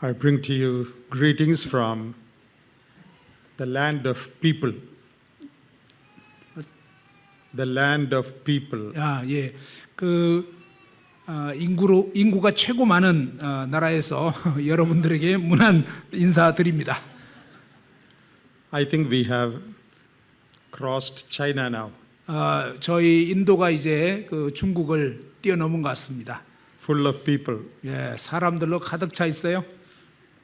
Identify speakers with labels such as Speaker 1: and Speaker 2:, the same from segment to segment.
Speaker 1: I bring to you greetings from the land of people. The land of people.
Speaker 2: 예. 인구가 최고 많은 나라에서 여러분들에게 문안 인사드립니다.
Speaker 1: I think we have crossed China now.
Speaker 2: 저희 인도가 이제 중국을 뛰어넘은 것 같습니다.
Speaker 1: Full of people.
Speaker 2: 예, 사람들로 가득 차 있어요.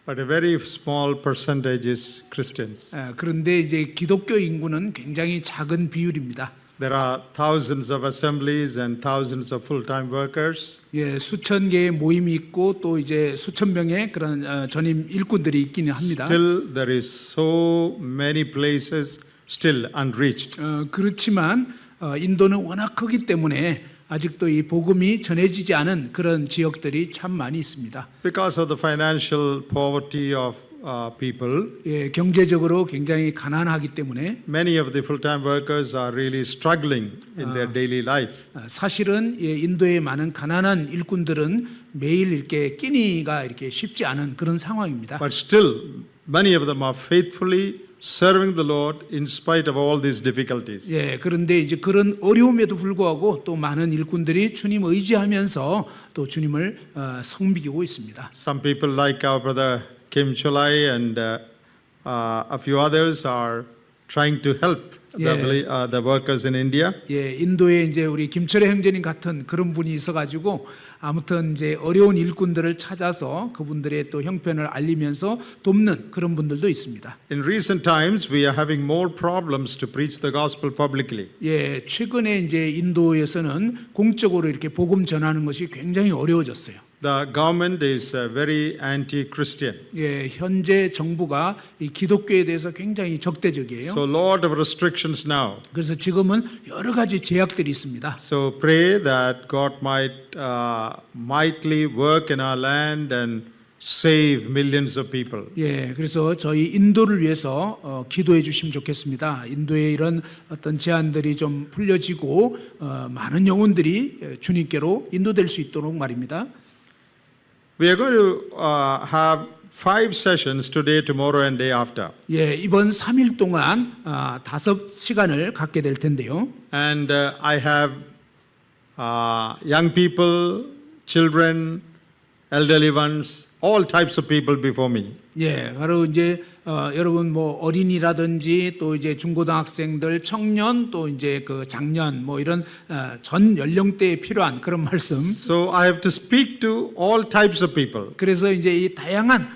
Speaker 1: But a very small percentage is Christians.
Speaker 2: 그런데 이제 기독교 인구는 굉장히 작은 비율입니다.
Speaker 1: There are thousands of assemblies and thousands of full-time workers.
Speaker 2: 예, 수천 개의 모임이 있고 또 이제 수천 명의 그런 전임 일꾼들이 있기는 합니다.
Speaker 1: Still, there is so many places still unreached.
Speaker 2: 그렇지만 인도는 워낙 크기 때문에 아직도 이 복음이 전해지지 않은 그런 지역들이 참 많이 있습니다.
Speaker 1: Because of the financial poverty of people,
Speaker 2: 예, 경제적으로 굉장히 가난하기 때문에
Speaker 1: many of the full-time workers are really struggling in their daily life.
Speaker 2: 사실은 인도의 많은 가난한 일꾼들은 매일 이렇게 끼니가 이렇게 쉽지 않은 그런 상황입니다.
Speaker 1: But still, many of them are faithfully serving the Lord in spite of all these difficulties.
Speaker 2: 예, 그런데 이제 그런 어려움에도 불구하고 또 많은 일꾼들이 주님 의지하면서 또 주님을 섬기고 있습니다.
Speaker 1: Some people like our brother Kim Cholai and a few others are trying to help the workers in India.
Speaker 2: 예, 인도에 이제 우리 김철애 형제님 같은 그런 분이 있어가지고 아무튼 이제 어려운 일꾼들을 찾아서 그분들의 또 형편을 알리면서 돕는 그런 분들도 있습니다.
Speaker 1: In recent times, we are having more problems to preach the gospel publicly.
Speaker 2: 예, 최근에 이제 인도에서는 공적으로 이렇게 복음 전하는 것이 굉장히 어려워졌어요.
Speaker 1: The government is very anti-Christian.
Speaker 2: 예, 현재 정부가 이 기독교에 대해서 굉장히 적대적이에요.
Speaker 1: So, lot of restrictions now.
Speaker 2: 그래서 지금은 여러 가지 제약들이 있습니다.
Speaker 1: So, pray that God might mightily work in our land and save millions of people.
Speaker 2: 예, 그래서 저희 인도를 위해서 기도해 주시면 좋겠습니다. 인도의 이런 어떤 제한들이 좀 풀려지고 많은 영혼들이 주님께로 인도될 수 있도록 말입니다.
Speaker 1: We are going to have 5 sessions today, tomorrow, and day after.
Speaker 2: 예, 이번 3일 동안 5시간을 갖게 될 텐데요.
Speaker 1: And I have young people, children, elderly ones, all types of people before me.
Speaker 2: 예, 바로 이제 여러분 뭐 어린이라든지 또 이제 중고등학생들, 청년 또 이제 그 장년 뭐 이런 전 연령대에 필요한 그런 말씀.
Speaker 1: So I have to speak to all types of people.
Speaker 2: 그래서 이제 이 다양한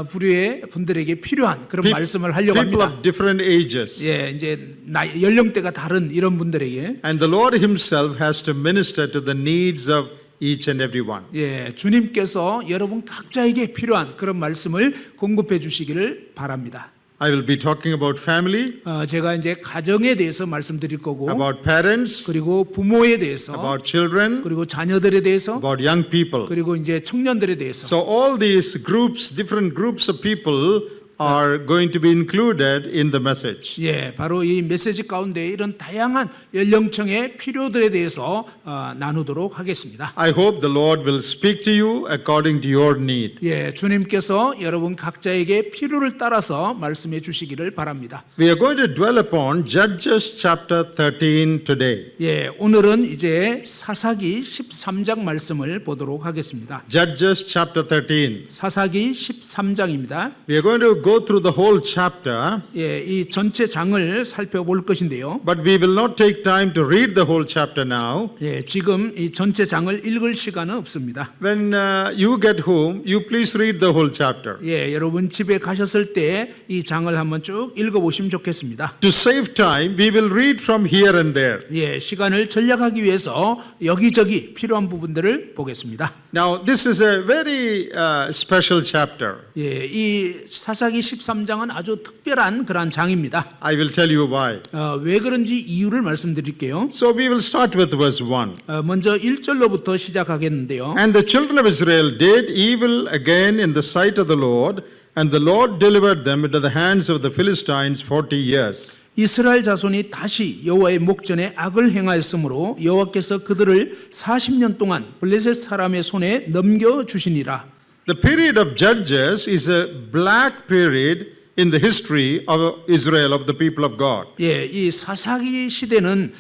Speaker 2: 부류의 분들에게 필요한 그런 말씀을 하려고
Speaker 1: People
Speaker 2: 합니다.
Speaker 1: of different ages.
Speaker 2: 예, 이제 연령대가 다른 이런 분들에게.
Speaker 1: And the Lord Himself has to minister to the needs of each and every one.
Speaker 2: 예, 주님께서 여러분 각자에게 필요한 그런 말씀을 공급해 주시기를 바랍니다.
Speaker 1: I will be talking about family,
Speaker 2: 제가 이제 가정에 대해서 말씀드릴 거고,
Speaker 1: about parents,
Speaker 2: 그리고 부모에 대해서,
Speaker 1: about children,
Speaker 2: 그리고 자녀들에 대해서,
Speaker 1: about young people.
Speaker 2: 그리고 이제 청년들에 대해서.
Speaker 1: So all these groups, different groups of people are going to be included in the message.
Speaker 2: 예, 바로 이 메시지 가운데 이런 다양한 연령층의 필요들에 대해서 나누도록 하겠습니다.
Speaker 1: I hope the Lord will speak to you according to your need.
Speaker 2: 예, 주님께서 여러분 각자에게 필요를 따라서 말씀해 주시기를 바랍니다.
Speaker 1: We are going to dwell upon Judges chapter 13 today.
Speaker 2: 예, 오늘은 이제 사사기 13장 말씀을 보도록 하겠습니다.
Speaker 1: Judges chapter 13.
Speaker 2: 사사기 13장입니다.
Speaker 1: We are going to go through the whole chapter.
Speaker 2: 예, 이 전체 장을 살펴볼 것인데요.
Speaker 1: But we will not take time to read the whole chapter now.
Speaker 2: 예, 지금 이 전체 장을 읽을 시간은 없습니다.
Speaker 1: When you get home, you please read the whole chapter.
Speaker 2: 예, 여러분 집에 가셨을 때 이 장을 한번 쭉 읽어보시면 좋겠습니다.
Speaker 1: To save time, we will read from here and there.
Speaker 2: 예, 시간을 절약하기 위해서 여기저기 필요한 부분들을 보겠습니다.
Speaker 1: Now, this is a very special chapter.
Speaker 2: 예, 이 사사기 13장은 아주 특별한 그런 장입니다.
Speaker 1: I will tell you why.
Speaker 2: 왜 그런지 이유를 말씀드릴게요.
Speaker 1: So we will start with verse 1.
Speaker 2: 먼저 1절로부터 시작하겠는데요.
Speaker 1: And the children of Israel did evil again in the sight of the Lord, and the Lord delivered them into the hands of the Philistines 40 years.
Speaker 2: 이스라엘 자손이 다시 여호와의 목전에 악을 행하였으므로 여호와께서 그들을 40년 동안 블레셋 사람의 손에 넘겨 주시니라.
Speaker 1: The period of Judges is a black period in the history of Israel, of the people of God.
Speaker 2: 예, 이 사사기 시대는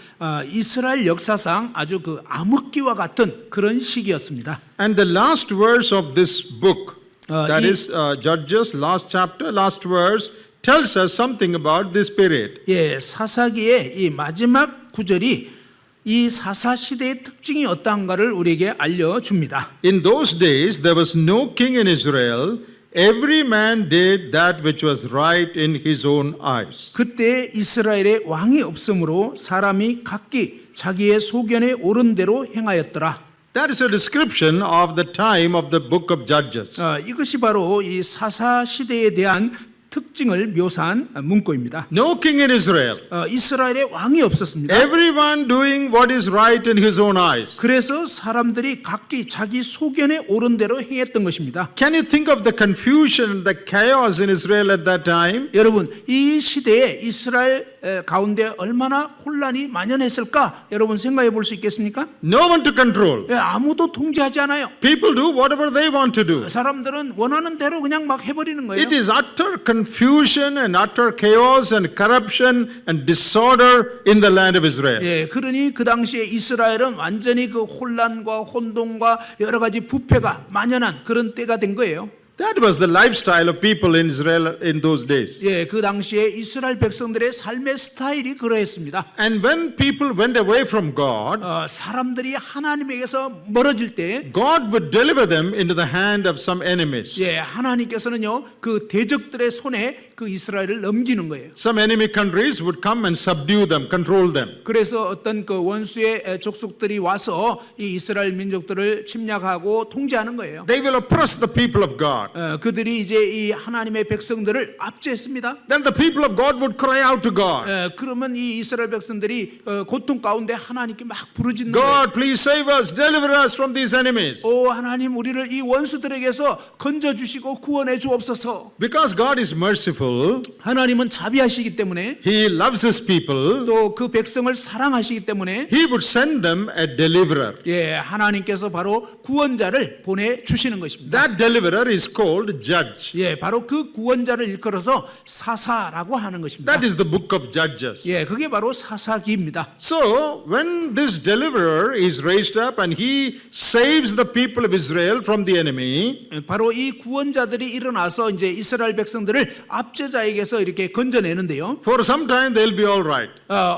Speaker 2: 이스라엘 역사상 아주 그 암흑기와 같은 그런 시기였습니다.
Speaker 1: And the last verse of this book, that
Speaker 2: 이-
Speaker 1: is Judges, last chapter, last verse, tells us something about this period.
Speaker 2: 예, 사사기의 이 마지막 구절이 이 사사 시대의 특징이 어떠한가를 우리에게 알려줍니다.
Speaker 1: In those days, there was no king in Israel. Every man did that which was right in his own eyes.
Speaker 2: 그때 이스라엘에 왕이 없으므로 사람이 각기 자기의 소견에 옳은 대로 행하였더라.
Speaker 1: That is a description of the time of the book of Judges.
Speaker 2: 이것이 바로 이 사사 시대에 대한 특징을 묘사한 문구입니다.
Speaker 1: No king in Israel.
Speaker 2: 이스라엘에 왕이 없었습니다.
Speaker 1: Everyone doing what is right in his own eyes.
Speaker 2: 그래서 사람들이 각기 자기 소견에 옳은 대로 행했던 것입니다.
Speaker 1: Can you think of the confusion, the chaos in Israel at that time?
Speaker 2: 여러분, 이 시대에 이스라엘 가운데 얼마나 혼란이 만연했을까? 여러분 생각해 볼 수 있겠습니까?
Speaker 1: No one to control.
Speaker 2: 아무도 통제하지 않아요.
Speaker 1: People do whatever they want to do.
Speaker 2: 사람들은 원하는 대로 그냥 막 해버리는 거예요.
Speaker 1: It is utter confusion and utter chaos and corruption and disorder in the land of Israel.
Speaker 2: 예, 그러니 그 당시에 이스라엘은 완전히 그 혼란과 혼동과 여러 가지 부패가 만연한 그런 때가 된 거예요.
Speaker 1: That was the lifestyle of people in Israel in those days.
Speaker 2: 예, 그 당시에 이스라엘 백성들의 삶의 스타일이 그러했습니다.
Speaker 1: And when people went away from God,
Speaker 2: 사람들이 하나님에게서 멀어질 때,
Speaker 1: God would deliver them into the hand of some enemies.
Speaker 2: 예, 하나님께서는요 그 대적들의 손에 그 이스라엘을 넘기는 거예요.
Speaker 1: Some enemy countries would come and subdue them, control them.
Speaker 2: 그래서 어떤 그 원수의 족속들이 와서 이 이스라엘 민족들을 침략하고 통제하는 거예요.
Speaker 1: They will oppress the people of God.
Speaker 2: 그들이 이제 이 하나님의 백성들을 압제했습니다.
Speaker 1: Then the people of God would cry out to God.
Speaker 2: 그러면 이 이스라엘 백성들이 고통 가운데 하나님께 막 부르짖는 거예요.
Speaker 1: God, please save us, deliver us from these enemies.
Speaker 2: 오 하나님 우리를 이 원수들에게서 건져 주시고 구원해 주옵소서.
Speaker 1: Because God is merciful,
Speaker 2: 하나님은 자비하시기 때문에
Speaker 1: He loves His people,
Speaker 2: 또 그 백성을 사랑하시기 때문에
Speaker 1: He would send them a deliverer.
Speaker 2: 예 하나님께서 바로 구원자를 보내 주시는 것입니다.
Speaker 1: That deliverer is called judge.
Speaker 2: 예 바로 그 구원자를 일컬어서 사사라고 하는 것입니다.
Speaker 1: That is the book of Judges.
Speaker 2: 예 그게 바로 사사기입니다.
Speaker 1: So, when this deliverer is raised up and he saves the people of Israel from the enemy,
Speaker 2: 바로 이 구원자들이 일어나서 이제 이스라엘 백성들을 압제자에게서 이렇게 건져내는데요.
Speaker 1: for some time they'll be all right.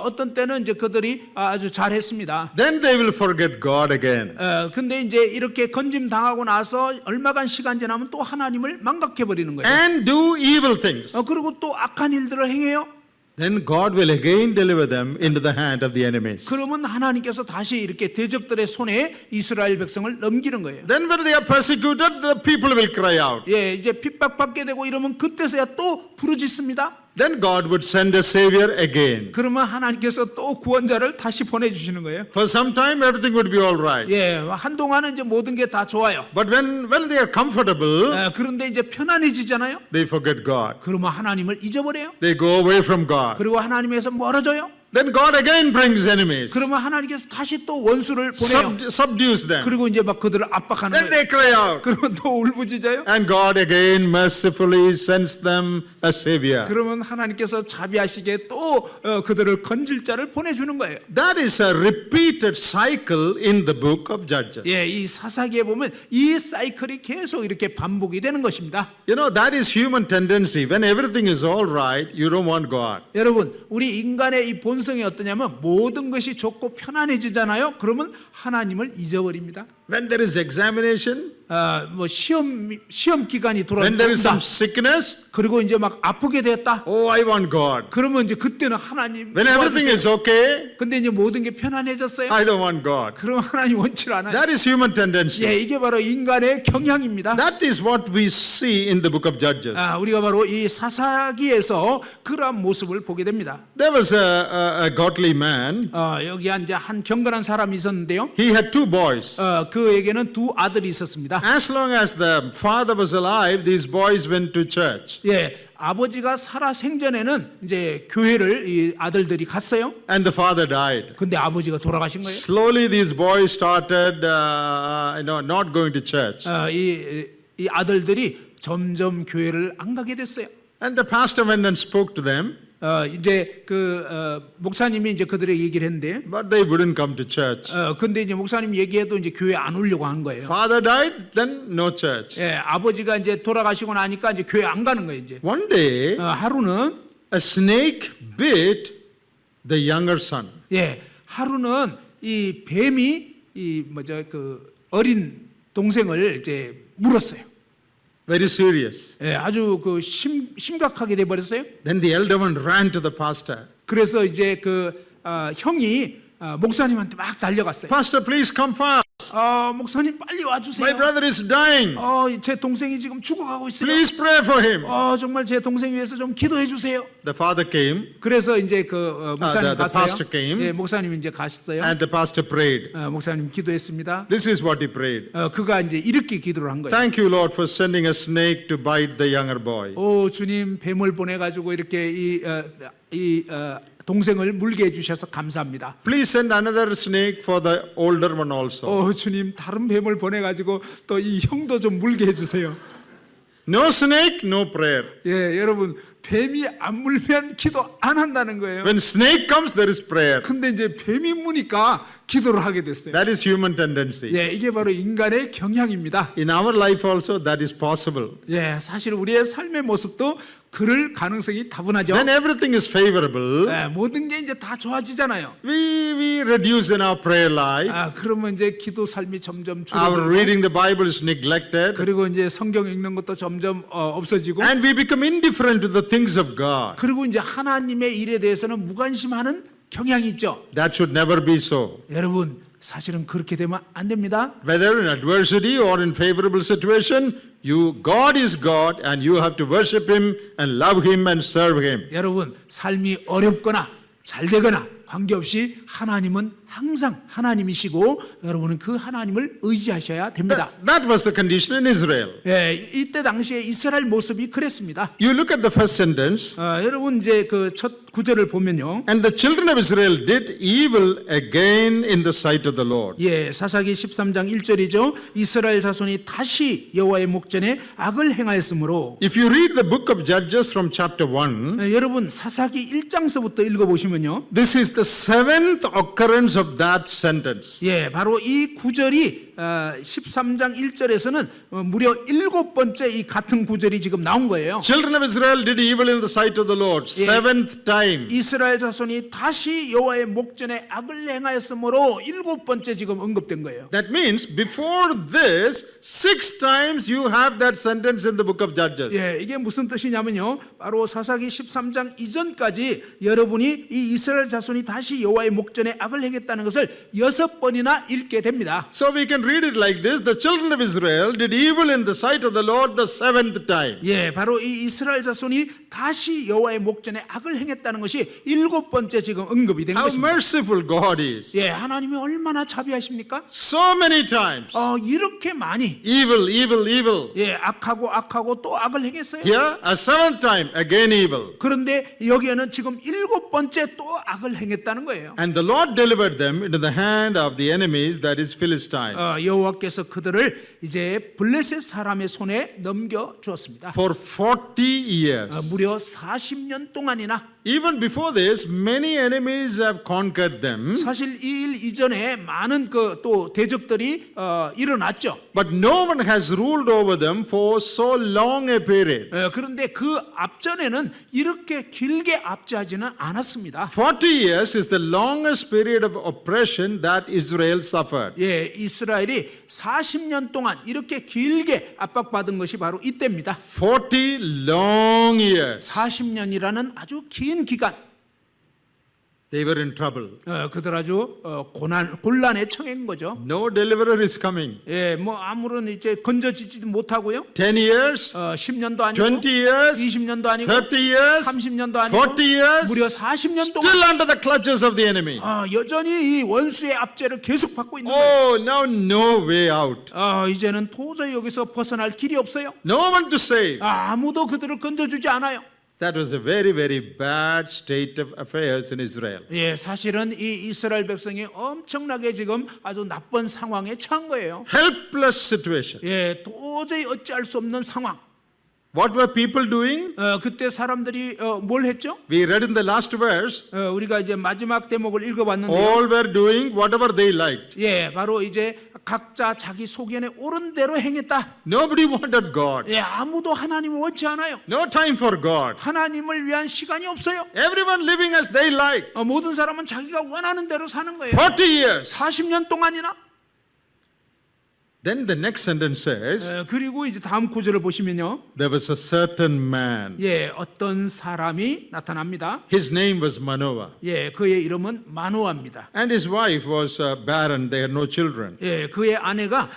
Speaker 2: 어떤 때는 이제 그들이 아주 잘했습니다.
Speaker 1: Then they will forget God again.
Speaker 2: 근데 이제 이렇게 건짐 당하고 나서 얼마간 시간 지나면 또 하나님을 망각해 버리는 거예요.
Speaker 1: And do evil things.
Speaker 2: 그리고 또 악한 일들을 행해요.
Speaker 1: Then God will again deliver them into the hand of the enemies.
Speaker 2: 그러면 하나님께서 다시 이렇게 대적들의 손에 이스라엘 백성을 넘기는 거예요.
Speaker 1: Then when they are persecuted, the people will cry out.
Speaker 2: 예, 이제 핍박받게 되고 이러면 그때서야 또 부르짖습니다.
Speaker 1: Then God would send a savior again.
Speaker 2: 그러면 하나님께서 또 구원자를 다시 보내주시는 거예요.
Speaker 1: For some time, everything would be all right.
Speaker 2: 예, 한동안은 이제 모든 게 다 좋아요.
Speaker 1: But when they are comfortable,
Speaker 2: 그런데 이제 편안해지잖아요.
Speaker 1: they forget God.
Speaker 2: 그러면 하나님을 잊어버려요.
Speaker 1: They go away from God.
Speaker 2: 그리고 하나님에서 멀어져요.
Speaker 1: Then God again brings enemies,
Speaker 2: 그러면 하나님께서 다시 또 원수를 보내요.
Speaker 1: subdues them.
Speaker 2: 그리고 이제 막 그들을 압박하는
Speaker 1: Then
Speaker 2: 거예요.
Speaker 1: they cry out.
Speaker 2: 그러면 또 울부짖어요.
Speaker 1: And God again mercifully sends them a savior.
Speaker 2: 그러면 하나님께서 자비하시게 또 그들을 건질 자를 보내주는 거예요.
Speaker 1: That is a repeated cycle in the book of Judges.
Speaker 2: 예, 이 사사기에 보면 이 사이클이 계속 이렇게 반복이 되는 것입니다.
Speaker 1: You know, that is human tendency. When everything is all right, you don't want God.
Speaker 2: 여러분, 우리 인간의 이 본성이 어떠냐면 모든 것이 좋고 편안해지잖아요. 그러면 하나님을 잊어버립니다.
Speaker 1: When there is examination,
Speaker 2: 뭐 시험 기간이
Speaker 1: when there is some
Speaker 2: 돌아온다.
Speaker 1: sickness,
Speaker 2: 그리고 이제 막 아프게 됐다.
Speaker 1: oh, I want God.
Speaker 2: 그러면 이제 그때는 하나님.
Speaker 1: When everything is okay,
Speaker 2: 근데 이제 모든 게 편안해졌어요.
Speaker 1: I don't want God.
Speaker 2: 그러면 하나님 원치 않아요.
Speaker 1: That is human tendency.
Speaker 2: 예, 이게 바로 인간의 경향입니다.
Speaker 1: That is what we see in the book of Judges.
Speaker 2: 우리가 바로 이 사사기에서 그러한 모습을 보게 됩니다.
Speaker 1: There was a godly man.
Speaker 2: 여기 이제 한 경건한 사람이 있었는데요.
Speaker 1: He had two boys.
Speaker 2: 그에게는 두 아들이 있었습니다.
Speaker 1: As long as the father was alive, these boys went to church.
Speaker 2: 예, 아버지가 살아 생전에는 이제 교회를 이 아들들이 갔어요.
Speaker 1: And the father died.
Speaker 2: 근데 아버지가 돌아가신 거예요.
Speaker 1: Slowly, these boys started, not going to church.
Speaker 2: 이 아들들이 점점 교회를 안 가게 됐어요.
Speaker 1: And the pastor went and spoke to them,
Speaker 2: 이제 목사님이 이제 그들에게 얘기를 했는데,
Speaker 1: but they wouldn't come to church.
Speaker 2: 근데 이제 목사님 얘기해도 이제 교회 안 오려고 한 거예요.
Speaker 1: Father died, then no church.
Speaker 2: 예, 아버지가 이제 돌아가시고 나니까 이제 교회 안 가는 거예요, 이제.
Speaker 1: One day,
Speaker 2: 하루는,
Speaker 1: a snake bit the younger son.
Speaker 2: 예, 하루는 이 뱀이 어린 동생을 이제 물었어요.
Speaker 1: Very serious.
Speaker 2: 예, 아주 심각하게 돼 버렸어요.
Speaker 1: Then the elder one ran to the pastor.
Speaker 2: 그래서 이제 형이 목사님한테 막 달려갔어요.
Speaker 1: Pastor, please come fast.
Speaker 2: 목사님 빨리
Speaker 1: My
Speaker 2: 와주세요.
Speaker 1: brother is dying.
Speaker 2: 제 동생이 지금 죽어가고 있어요.
Speaker 1: Please pray for him.
Speaker 2: 정말 제 동생 위해서 좀 기도해 주세요.
Speaker 1: The father came
Speaker 2: 그래서 이제 목사님
Speaker 1: the
Speaker 2: 갔어요.
Speaker 1: pastor came.
Speaker 2: 예, 목사님 이제 가셨어요.
Speaker 1: and the pastor prayed.
Speaker 2: 목사님 기도했습니다.
Speaker 1: This is what he prayed.
Speaker 2: 그가 이제 이렇게 기도를 한 거예요.
Speaker 1: Thank you, Lord, for sending a snake to bite the younger boy.
Speaker 2: 주님 뱀을 보내가지고 이렇게 이 동생을 물게 해주셔서 감사합니다.
Speaker 1: Please send another snake for the older one also.
Speaker 2: 주님 다른 뱀을 보내가지고 또 이 형도 좀 물게 해주세요.
Speaker 1: No snake, no prayer.
Speaker 2: 예, 여러분 뱀이 안 물면 기도 안 한다는 거예요.
Speaker 1: When snake comes, there is prayer.
Speaker 2: 근데 이제 뱀이 무니까 기도를 하게 됐어요.
Speaker 1: That is human tendency.
Speaker 2: 예, 이게 바로 인간의 경향입니다.
Speaker 1: In our life also, that is possible.
Speaker 2: 예, 사실 우리의 삶의 모습도 그럴 가능성이 다분하죠.
Speaker 1: When everything is favorable,
Speaker 2: 예, 모든 게 이제 다 좋아지잖아요.
Speaker 1: we reduce in our prayer life.
Speaker 2: 그러면 이제 기도 삶이 점점
Speaker 1: Our
Speaker 2: 줄어들고,
Speaker 1: reading the Bible is neglected.
Speaker 2: 그리고 이제 성경 읽는 것도 점점 없어지고,
Speaker 1: And we become indifferent to the things of God.
Speaker 2: 그리고 이제 하나님의 일에 대해서는 무관심하는 경향이 있죠.
Speaker 1: That should never be so.
Speaker 2: 여러분 사실은 그렇게 되면 안 됩니다.
Speaker 1: Whether in adversity or in favorable situation, God is God and you have to worship Him and love Him and serve Him.
Speaker 2: 여러분 삶이 어렵거나 잘 되거나 관계없이 하나님은 항상 하나님이시고 여러분은 그 하나님을 의지하셔야 됩니다.
Speaker 1: That was the condition in Israel.
Speaker 2: 예, 이때 당시에 이스라엘 모습이 그랬습니다.
Speaker 1: You look at the first sentence.
Speaker 2: 여러분 이제 그 첫 구절을 보면요.
Speaker 1: And the children of Israel did evil again in the sight of the Lord.
Speaker 2: 예, 사사기 13장 1절이죠. 이스라엘 자손이 다시 여호와의 목전에 악을 행하였으므로.
Speaker 1: If you read the book of Judges from chapter 1,
Speaker 2: 여러분 사사기 1장서부터 읽어보시면요.
Speaker 1: this is the seventh occurrence of that sentence.
Speaker 2: 예, 바로 이 구절이 13장 1절에서는 무려 7번째 이 같은 구절이 지금 나온 거예요.
Speaker 1: Children of Israel did evil in the sight of the Lord. Seventh time.
Speaker 2: 이스라엘 자손이 다시 여호와의 목전에 악을 행하였으므로 7번째 지금 언급된 거예요.
Speaker 1: That means before this, 6 times you have that sentence in the book of Judges.
Speaker 2: 예, 이게 무슨 뜻이냐면요. 바로 사사기 13장 이전까지 여러분이 이 이스라엘 자손이 다시 여호와의 목전에 악을 행했다는 것을 6번이나 읽게 됩니다.
Speaker 1: So we can read it like this. The children of Israel did evil in the sight of the Lord the 7th time.
Speaker 2: 예, 바로 이 이스라엘 자손이 다시 여호와의 목전에 악을 행했다는 것이 7번째 지금 언급이 된
Speaker 1: How
Speaker 2: 것입니다.
Speaker 1: merciful God is.
Speaker 2: 예, 하나님이 얼마나 자비하십니까?
Speaker 1: So many times.
Speaker 2: 이렇게 많이
Speaker 1: Evil, evil, evil.
Speaker 2: 예, 악하고 또 악을 행했어요.
Speaker 1: Here, a 7th time, again evil.
Speaker 2: 그런데 여기에는 지금 7번째 또 악을 행했다는 거예요.
Speaker 1: And the Lord delivered them into the hand of the enemies, that is Philistines.
Speaker 2: 여호와께서 그들을 이제 블레셋 사람의 손에 넘겨 주었습니다.
Speaker 1: For 40 years.
Speaker 2: 무려 40년 동안이나.
Speaker 1: Even before this, many enemies have conquered them.
Speaker 2: 사실 이 일 이전에 많은 또 대적들이 일어났죠.
Speaker 1: But no one has ruled over them for so long a period.
Speaker 2: 그런데 그 앞전에는 이렇게 길게 압제하지는 않았습니다.
Speaker 1: 40 years is the longest period of oppression that Israel suffered.
Speaker 2: 예, 이스라엘이 40년 동안 이렇게 길게 압박받은 것이 바로 이때입니다.
Speaker 1: 40 long years.
Speaker 2: 40년이라는 아주 긴 기간.
Speaker 1: They were in trouble.
Speaker 2: 그들 아주 곤란에 처한 거죠.
Speaker 1: No deliverer is coming.
Speaker 2: 예, 뭐 아무런 이제 건져지지도 못하고요.
Speaker 1: 10 years,
Speaker 2: 10년도 아니고
Speaker 1: 20 years,
Speaker 2: 20년도 아니고
Speaker 1: 30 years,
Speaker 2: 30년도 아니고
Speaker 1: 40 years,
Speaker 2: 무려 40년 동안
Speaker 1: still under the clutches of the enemy.
Speaker 2: 여전히 이 원수의 압제를 계속 받고 있는 거예요.
Speaker 1: Oh, now no way out.
Speaker 2: 이제는 도저히 여기서 벗어날 길이 없어요.
Speaker 1: No one to save.
Speaker 2: 아무도 그들을 건져주지 않아요.
Speaker 1: That was a very, very bad state of affairs in Israel.
Speaker 2: 예, 사실은 이 이스라엘 백성이 엄청나게 지금 아주 나쁜 상황에 처한 거예요.
Speaker 1: Helpless situation.
Speaker 2: 예, 도저히 어찌할 수 없는 상황.
Speaker 1: What were people doing?
Speaker 2: 그때 사람들이 뭘 했죠?
Speaker 1: We read in the last verse,
Speaker 2: 우리가 이제 마지막 대목을 읽어봤는데요.
Speaker 1: all were doing whatever they liked.
Speaker 2: 예, 바로 이제 각자 자기 소견에 옳은 대로 행했다.
Speaker 1: Nobody wanted God.
Speaker 2: 예, 아무도 하나님을 원치 않아요.
Speaker 1: No time for God.
Speaker 2: 하나님을 위한 시간이 없어요.
Speaker 1: Everyone living as they like.
Speaker 2: 모든 사람은 자기가 원하는 대로 사는 거예요.
Speaker 1: 40 years.
Speaker 2: 40년 동안이나.
Speaker 1: Then the next sentence says,
Speaker 2: 그리고 이제 다음 구절을 보시면요.
Speaker 1: there was a certain man.
Speaker 2: 예, 어떤 사람이 나타납니다.
Speaker 1: His name was Manoah.
Speaker 2: 예, 그의 이름은 마노아입니다.
Speaker 1: And his wife was barren. They had no children.
Speaker 2: 예, 그의 아내가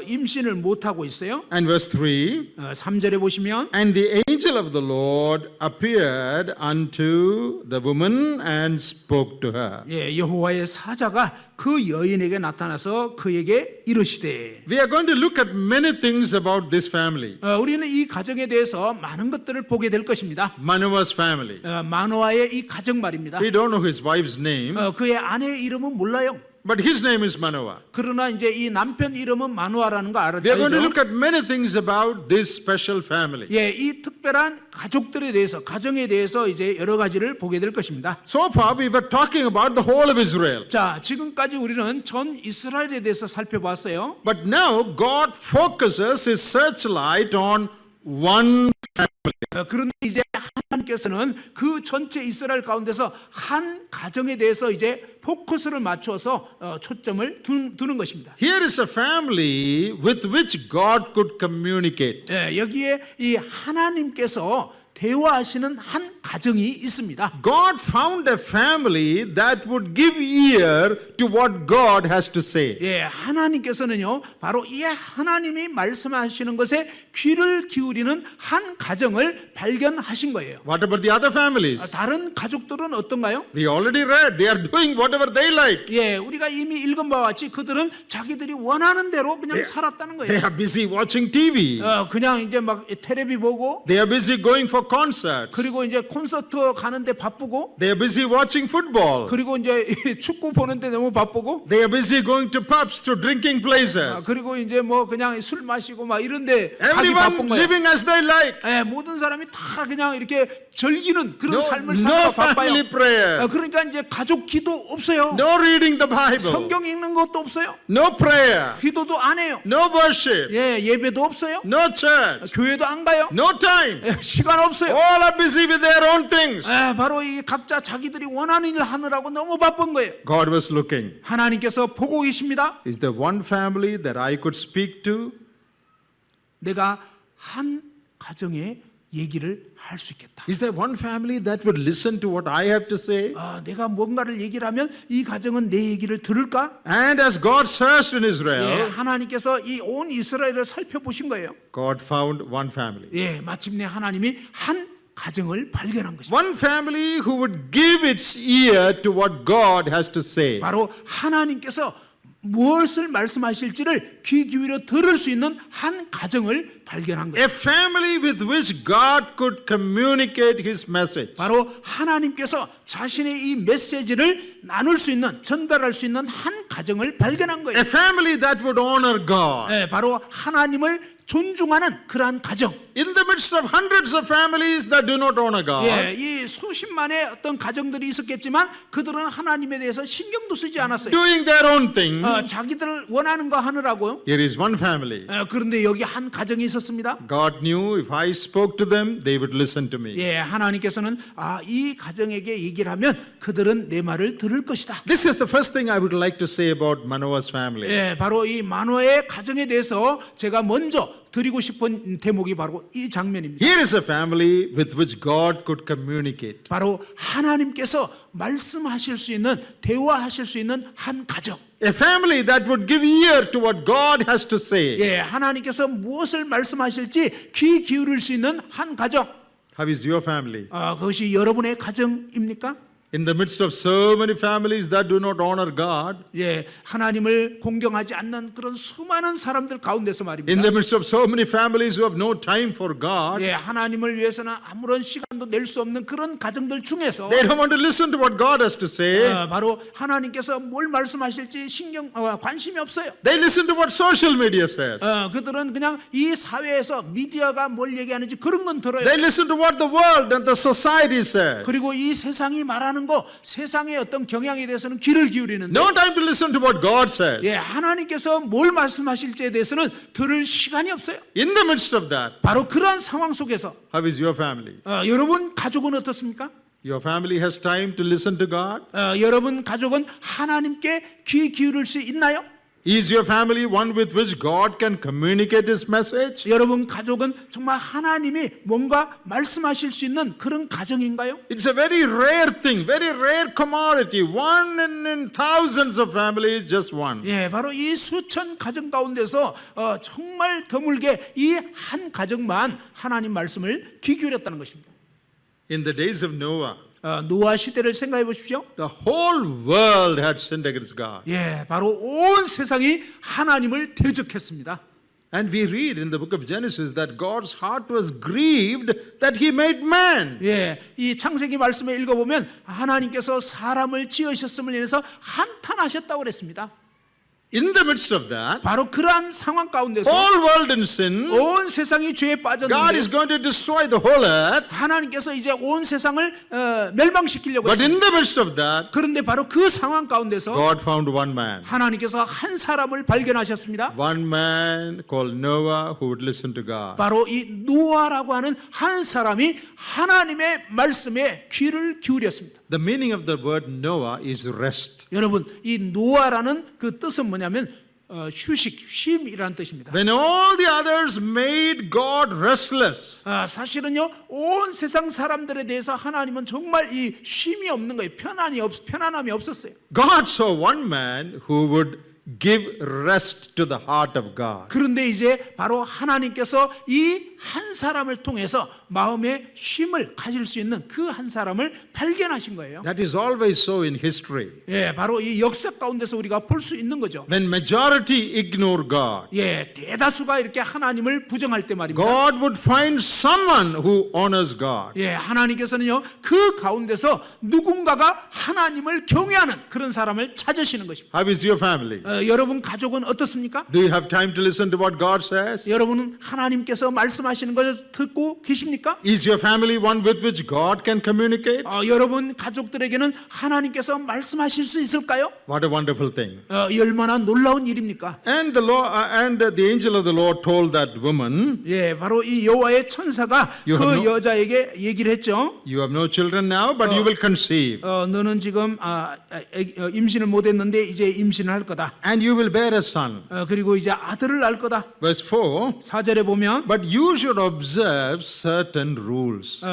Speaker 2: 임신을 못 하고 있어요.
Speaker 1: And verse 3,
Speaker 2: 3절에 보시면
Speaker 1: and the angel of the Lord appeared unto the woman and spoke to her.
Speaker 2: 예, 여호와의 사자가 그 여인에게 나타나서 그에게 이르시되.
Speaker 1: We are going to look at many things about this family.
Speaker 2: 우리는 이 가정에 대해서 많은 것들을 보게 될 것입니다.
Speaker 1: Manoah's family.
Speaker 2: 마노아의 이 가정 말입니다.
Speaker 1: We don't know his wife's name,
Speaker 2: 그의 아내의 이름은 몰라요.
Speaker 1: but his name is Manoah.
Speaker 2: 그러나 이제 이 남편 이름은 마노아라는 거
Speaker 1: We are going to
Speaker 2: 알죠?
Speaker 1: look at many things about this special family.
Speaker 2: 예, 이 특별한 가족들에 대해서, 가정에 대해서 이제 여러 가지를 보게 될 것입니다.
Speaker 1: So far, we were talking about the whole of Israel.
Speaker 2: 자, 지금까지 우리는 전 이스라엘에 대해서 살펴봤어요.
Speaker 1: But now, God focuses his searchlight on one
Speaker 2: 그런데 이제 하나님께서는 그 전체 이스라엘 가운데서 한 가정에 대해서 이제 포커스를 맞춰서 초점을 두는 것입니다.
Speaker 1: Here is a family with which God could communicate.
Speaker 2: 예, 여기에 이 하나님께서 대화하시는 한 가정이 있습니다.
Speaker 1: God found a family that would give ear to what God has to say.
Speaker 2: 예, 하나님께서는요, 바로 이 하나님이 말씀하시는 것에 귀를 기울이는 한 가정을 발견하신 거예요.
Speaker 1: What about the other families?
Speaker 2: 다른 가족들은 어떤가요?
Speaker 1: We already read. They are doing whatever they like.
Speaker 2: 예, 우리가 이미 읽은 바와 같이 그들은 자기들이 원하는 대로 그냥 살았다는
Speaker 1: They
Speaker 2: 거예요.
Speaker 1: are busy watching TV.
Speaker 2: 그냥 이제 막 텔레비 보고,
Speaker 1: They are busy going for concerts.
Speaker 2: 그리고 이제 콘서트 가는데 바쁘고,
Speaker 1: They are busy watching football.
Speaker 2: 그리고 이제 축구 보는데 너무 바쁘고,
Speaker 1: They are busy going to pubs, to drinking places.
Speaker 2: 그리고 이제 뭐 그냥 술 마시고 막 이런데 가기
Speaker 1: Everyone
Speaker 2: 바쁜 거예요.
Speaker 1: living as they like.
Speaker 2: 예, 모든 사람이 다 그냥 이렇게 즐기는 그런
Speaker 1: No,
Speaker 2: 삶을
Speaker 1: no
Speaker 2: 살고 바빠요.
Speaker 1: family prayer.
Speaker 2: 그러니까 이제 가족 기도 없어요.
Speaker 1: No reading the Bible.
Speaker 2: 성경 읽는 것도 없어요.
Speaker 1: No prayer.
Speaker 2: 기도도 안 해요.
Speaker 1: No worship.
Speaker 2: 예, 예배도 없어요.
Speaker 1: No church.
Speaker 2: 교회도 안 가요.
Speaker 1: No time.
Speaker 2: 예, 시간 없어요.
Speaker 1: All are busy with their own things.
Speaker 2: 예, 바로 이 각자 자기들이 원하는 일 하느라고 너무 바쁜 거예요.
Speaker 1: God was looking.
Speaker 2: 하나님께서 보고 계십니다.
Speaker 1: Is there one family that I could speak to?
Speaker 2: 내가 한 가정의 얘기를 할 수 있겠다.
Speaker 1: Is there one family that would listen to what I have to say?
Speaker 2: 내가 뭔가를 얘기를 하면 이 가정은 내 얘기를 들을까?
Speaker 1: And as God searched in
Speaker 2: 예,
Speaker 1: Israel,
Speaker 2: 하나님께서 이 온 이스라엘을 살펴보신 거예요.
Speaker 1: God found one family.
Speaker 2: 예, 마침내 하나님이 한 가정을 발견한 것입니다.
Speaker 1: One family who would give its ear to what God has to say.
Speaker 2: 바로 하나님께서 무엇을 말씀하실지를 귀 기울여 들을 수 있는 한 가정을 발견한 거예요.
Speaker 1: A family with which God could communicate his message.
Speaker 2: 바로 하나님께서 자신의 이 메시지를 나눌 수 있는, 전달할 수 있는 한 가정을 발견한 거예요.
Speaker 1: A family that would honor God.
Speaker 2: 예, 바로 하나님을 존중하는 그러한 가정.
Speaker 1: In the midst of hundreds of families that do not honor God,
Speaker 2: 예, 이 수십만의 어떤 가정들이 있었겠지만 그들은 하나님에 대해서 신경도 쓰지 않았어요.
Speaker 1: doing their own thing,
Speaker 2: 자기들 원하는 거 하느라고요.
Speaker 1: here is one family.
Speaker 2: 그런데 여기 한 가정이 있었습니다.
Speaker 1: God knew if I spoke to them, they would listen to me.
Speaker 2: 예, 하나님께서는 이 가정에게 얘기를 하면 그들은 내 말을 들을 것이다.
Speaker 1: This is the first thing I would like to say about Manoah's family.
Speaker 2: 예, 바로 이 마노의 가정에 대해서 제가 먼저 드리고 싶은 대목이 바로 이 장면입니다.
Speaker 1: Here is a family with which God could communicate.
Speaker 2: 바로 하나님께서 말씀하실 수 있는, 대화하실 수 있는 한 가정.
Speaker 1: A family that would give ear to what God has to say.
Speaker 2: 예, 하나님께서 무엇을 말씀하실지 귀 기울일 수 있는 한 가정.
Speaker 1: How is your family?
Speaker 2: 그것이 여러분의 가정입니까?
Speaker 1: In the midst of so many families that do not honor God,
Speaker 2: 예, 하나님을 공경하지 않는 그런 수많은 사람들 가운데서
Speaker 1: in
Speaker 2: 말입니다.
Speaker 1: the midst of so many families who have no time for God,
Speaker 2: 예, 하나님을 위해서는 아무런 시간도 낼 수 없는 그런 가정들 중에서
Speaker 1: they don't want to listen to what God has to say.
Speaker 2: 바로 하나님께서 뭘 말씀하실지 관심이 없어요.
Speaker 1: They listen to what social media says.
Speaker 2: 그들은 그냥 이 사회에서 미디어가 뭘 얘기하는지 그런 건 들어요.
Speaker 1: They listen to what the world and the society says.
Speaker 2: 그리고 이 세상이 말하는 거, 세상의 어떤 경향에 대해서는 귀를 기울이는데,
Speaker 1: No time to listen to what God says.
Speaker 2: 예, 하나님께서 뭘 말씀하실지에 대해서는 들을 시간이 없어요.
Speaker 1: In the midst of that,
Speaker 2: 바로 그러한 상황 속에서
Speaker 1: how is your family?
Speaker 2: 여러분 가족은 어떻습니까?
Speaker 1: Your family has time to listen to God?
Speaker 2: 여러분 가족은 하나님께 귀 기울일 수 있나요?
Speaker 1: Is your family one with which God can communicate His message?
Speaker 2: 여러분 가족은 정말 하나님이 뭔가 말씀하실 수 있는 그런 가정인가요?
Speaker 1: It's a very rare thing, very rare commodity. One in thousands of families, just one.
Speaker 2: 예, 바로 이 수천 가정 가운데서 정말 드물게 이 한 가정만 하나님 말씀을 귀 기울였다는 것입니다.
Speaker 1: In the days of Noah,
Speaker 2: 노아 시대를 생각해 보십시오.
Speaker 1: the whole world had sinned against God.
Speaker 2: 예, 바로 온 세상이 하나님을 대적했습니다.
Speaker 1: And we read in the book of Genesis that God's heart was grieved that He made man.
Speaker 2: 예, 이 창세기 말씀에 읽어보면 하나님께서 사람을 지으셨음을 인해서 한탄하셨다고 그랬습니다.
Speaker 1: In the midst of that,
Speaker 2: 바로 그러한 상황 가운데서
Speaker 1: all world in sin,
Speaker 2: 온 세상이 죄에
Speaker 1: God is
Speaker 2: 빠졌는데
Speaker 1: going to destroy the whole earth.
Speaker 2: 하나님께서 이제 온 세상을 멸망시키려고
Speaker 1: But in
Speaker 2: 했습니다.
Speaker 1: the midst of that,
Speaker 2: 그런데 바로 그 상황 가운데서
Speaker 1: God found one man.
Speaker 2: 하나님께서 한 사람을 발견하셨습니다.
Speaker 1: One man called Noah who would listen to God.
Speaker 2: 바로 이 노아라고 하는 한 사람이 하나님의 말씀에 귀를 기울였습니다.
Speaker 1: The meaning of the word Noah is rest.
Speaker 2: 여러분, 이 노아라는 그 뜻은 뭐냐면 휴식, 쉼이라는 뜻입니다.
Speaker 1: When all the others made God restless,
Speaker 2: 사실은요, 온 세상 사람들에 대해서 하나님은 정말 이 쉼이 없는 거예요. 편안함이 없었어요.
Speaker 1: God saw one man who would give rest to the heart of God.
Speaker 2: 그런데 이제 바로 하나님께서 이 한 사람을 통해서 마음의 쉼을 가질 수 있는 그 한 사람을 발견하신 거예요.
Speaker 1: That is always so in history.
Speaker 2: 예, 바로 이 역사 가운데서 우리가 볼 수 있는 거죠.
Speaker 1: When majority ignore God,
Speaker 2: 예, 대다수가 이렇게 하나님을 부정할 때 말입니다.
Speaker 1: God would find someone who honors God.
Speaker 2: 예, 하나님께서는요, 그 가운데서 누군가가 하나님을 경외하는 그런 사람을 찾으시는 것입니다.
Speaker 1: How is your family?
Speaker 2: 여러분 가족은 어떻습니까?
Speaker 1: Do you have time to listen to what God says?
Speaker 2: 여러분은 하나님께서 말씀하시는 것을 듣고 계십니까?
Speaker 1: Is your family one with which God can communicate?
Speaker 2: 여러분 가족들에게는 하나님께서 말씀하실 수 있을까요?
Speaker 1: What a wonderful thing.
Speaker 2: 얼마나 놀라운 일입니까?
Speaker 1: And the angel of the Lord told that woman,
Speaker 2: 예, 바로 이 여호와의 천사가
Speaker 1: You have
Speaker 2: 그 여자에게 얘기를 했죠.
Speaker 1: you have no children now, but you will conceive,
Speaker 2: 너는 지금 임신을 못했는데 이제 임신을 할 거다.
Speaker 1: and you will bear a son.
Speaker 2: 그리고 이제 아들을 낳을 거다.
Speaker 1: Verse 4,
Speaker 2: 4절에 보면
Speaker 1: but you should observe certain rules.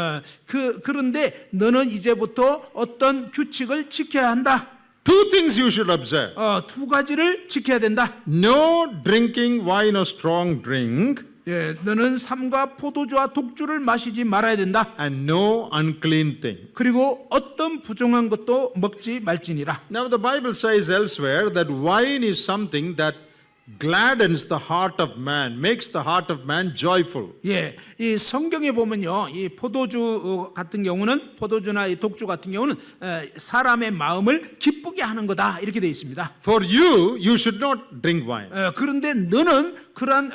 Speaker 2: 그런데 너는 이제부터 어떤 규칙을 지켜야 한다.
Speaker 1: Two things you should observe.
Speaker 2: 두 가지를 지켜야 된다.
Speaker 1: No drinking wine or strong drink,
Speaker 2: 예, 너는 삼과 포도주와 독주를 마시지 말아야 된다.
Speaker 1: and no unclean thing.
Speaker 2: 그리고 어떤 부정한 것도 먹지 말지니라.
Speaker 1: Now the Bible says elsewhere that wine is something that gladdens the heart of man, makes the heart of man joyful.
Speaker 2: 예, 이 성경에 보면요, 이 포도주 같은 경우는 포도주나 이 독주 같은 경우는 사람의 마음을 기쁘게 하는 거다 이렇게 되어 있습니다.
Speaker 1: For you should not drink wine.
Speaker 2: 그런데 너는 그런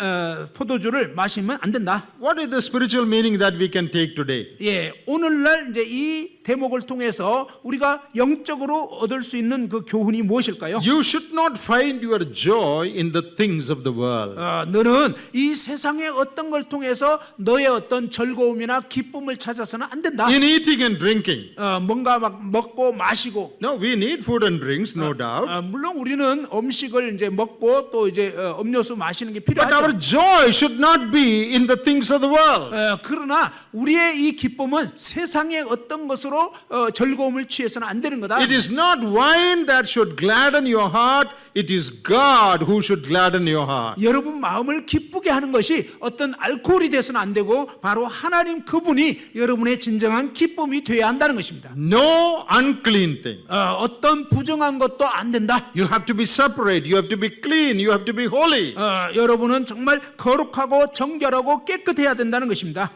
Speaker 2: 포도주를 마시면 안 된다.
Speaker 1: What is the spiritual meaning that we can take today?
Speaker 2: 예, 오늘날 이제 이 대목을 통해서 우리가 영적으로 얻을 수 있는 그 교훈이 무엇일까요?
Speaker 1: You should not find your joy in the things of the world.
Speaker 2: 너는 이 세상의 어떤 걸 통해서 너의 어떤 즐거움이나 기쁨을 찾아서는 안 된다.
Speaker 1: In eating and drinking.
Speaker 2: 뭔가 막 먹고 마시고.
Speaker 1: No, we need food and drinks, no doubt.
Speaker 2: 물론 우리는 음식을 이제 먹고 또 이제 음료수 마시는 게
Speaker 1: But our
Speaker 2: 필요하죠.
Speaker 1: joy should not be in the things of the world.
Speaker 2: 그러나 우리의 이 기쁨은 세상의 어떤 것으로 즐거움을 취해서는 안 되는 거다.
Speaker 1: It is not wine that should gladden your heart. it is God who should gladden your heart.
Speaker 2: 여러분 마음을 기쁘게 하는 것이 어떤 알코올이 돼서는 안 되고 바로 하나님 그분이 여러분의 진정한 기쁨이 되어야 한다는 것입니다.
Speaker 1: No unclean thing.
Speaker 2: 어떤 부정한 것도 안 된다.
Speaker 1: You have to be separate. You have to be clean. You have to be holy.
Speaker 2: 여러분은 정말 거룩하고 정결하고 깨끗해야 된다는 것입니다.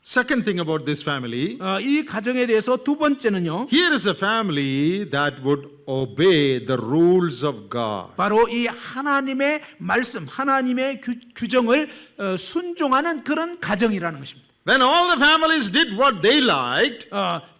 Speaker 1: Second thing about this family,
Speaker 2: 이 가정에 대해서 두 번째는요.
Speaker 1: here is a family that would obey the rules of God.
Speaker 2: 바로 이 하나님의 말씀, 하나님의 규정을 순종하는 그런 가정이라는 것입니다.
Speaker 1: When all the families did what they liked,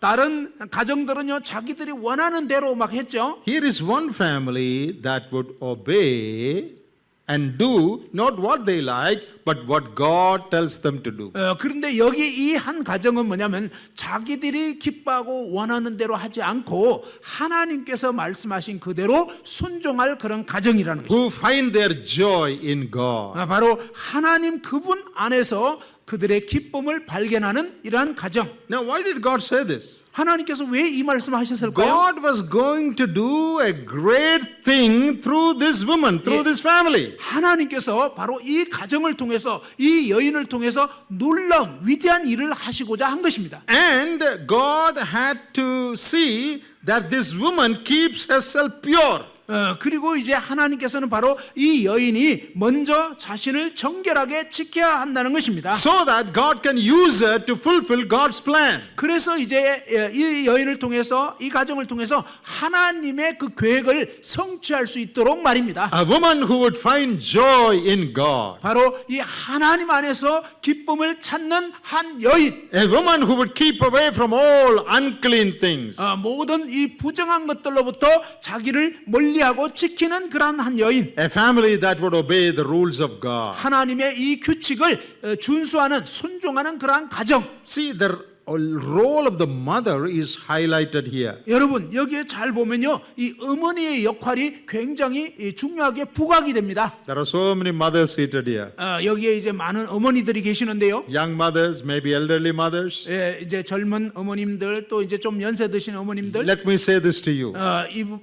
Speaker 2: 다른 가정들은요 자기들이 원하는 대로 막 했죠.
Speaker 1: here is one family that would obey and do not what they like, but what God tells them to do.
Speaker 2: 그런데 여기 이 한 가정은 뭐냐면 자기들이 기뻐하고 원하는 대로 하지 않고 하나님께서 말씀하신 그대로 순종할 그런 가정이라는 것입니다.
Speaker 1: Who find their joy in God.
Speaker 2: 바로 하나님 그분 안에서 그들의 기쁨을 발견하는 이러한 가정.
Speaker 1: Now, why did God say this?
Speaker 2: 하나님께서 왜 이 말씀을 하셨을까요?
Speaker 1: God was going to do a great thing through this woman, through this family.
Speaker 2: 하나님께서 바로 이 가정을 통해서 이 여인을 통해서 놀라운 위대한 일을 하시고자 한 것입니다.
Speaker 1: And God had to see that this woman keeps herself pure.
Speaker 2: 그리고 이제 하나님께서는 바로 이 여인이 먼저 자신을 정결하게 지켜야 한다는 것입니다.
Speaker 1: So that God can use her to fulfill God's plan.
Speaker 2: 그래서 이제 이 여인을 통해서 이 가정을 통해서 하나님의 그 계획을 성취할 수 있도록 말입니다.
Speaker 1: A woman who would find joy in God.
Speaker 2: 바로 이 하나님 안에서 기쁨을 찾는 한 여인.
Speaker 1: A woman who would keep away from all unclean things.
Speaker 2: 모든 이 부정한 것들로부터 자기를 멀리하고 지키는 그러한 한 여인.
Speaker 1: A family that would obey the rules of God.
Speaker 2: 하나님의 이 규칙을 준수하는 순종하는 그러한 가정.
Speaker 1: See, the role of the mother is highlighted here.
Speaker 2: 여러분 여기에 잘 보면요 이 어머니의 역할이 굉장히 중요하게 부각이 됩니다.
Speaker 1: There are so many mothers seated here.
Speaker 2: 여기에 이제 많은 어머니들이 계시는데요.
Speaker 1: Young mothers, maybe elderly mothers.
Speaker 2: 이제 젊은 어머님들 또 이제 좀 연세 드신 어머님들.
Speaker 1: Let me say this to you.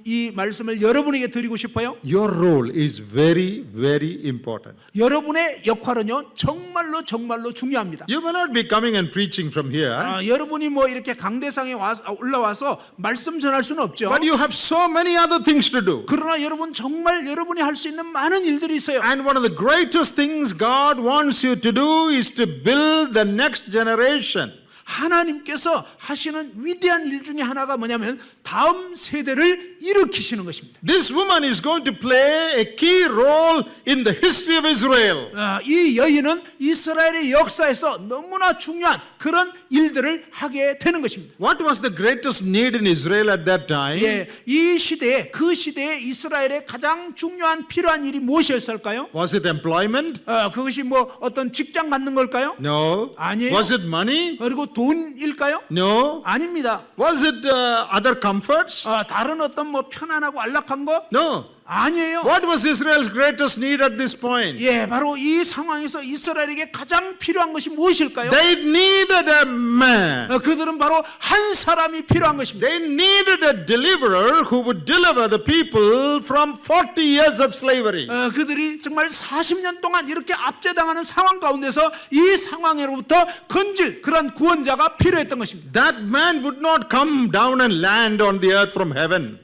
Speaker 2: 이 말씀을 여러분에게 드리고 싶어요.
Speaker 1: Your role is very, very important.
Speaker 2: 여러분의 역할은요 정말로 정말로 중요합니다.
Speaker 1: You may not be coming and preaching from here.
Speaker 2: 여러분이 뭐 이렇게 강대상에 올라와서 말씀 전할 수는 없죠.
Speaker 1: But you have so many other things to do.
Speaker 2: 그러나 여러분 정말 여러분이 할 수 있는 많은 일들이 있어요.
Speaker 1: And one of the greatest things God wants you to do is to build the next generation.
Speaker 2: 하나님께서 하시는 위대한 일 중에 하나가 뭐냐면 다음 세대를 일으키시는 것입니다.
Speaker 1: This woman is going to play a key role in the history of Israel.
Speaker 2: 이 여인은 이스라엘의 역사에서 너무나 중요한 그런 일들을 하게 되는 것입니다.
Speaker 1: What was the greatest need in Israel at that time?
Speaker 2: 이 시대에 그 시대에 이스라엘의 가장 중요한 필요한 일이 무엇이었을까요?
Speaker 1: Was it employment?
Speaker 2: 그것이 뭐 어떤 직장 갖는 걸까요?
Speaker 1: No.
Speaker 2: 아니에요.
Speaker 1: Was it money?
Speaker 2: 그리고 돈일까요?
Speaker 1: No.
Speaker 2: 아닙니다.
Speaker 1: Was it other comforts?
Speaker 2: 다른 어떤 뭐 편안하고 안락한 거?
Speaker 1: No.
Speaker 2: 아니에요.
Speaker 1: What was Israel's greatest need at this point?
Speaker 2: 바로 이 상황에서 이스라엘에게 가장 필요한 것이 무엇일까요?
Speaker 1: They needed a man.
Speaker 2: 그들은 바로 한 사람이 필요한 것입니다.
Speaker 1: They needed a deliverer who would deliver the people from 40 years of slavery.
Speaker 2: 그들이 정말 40년 동안 이렇게 압제당하는 상황 가운데서 이 상황으로부터 건질 그런 구원자가 필요했던 것입니다.
Speaker 1: That man would not come down and land on the earth from heaven.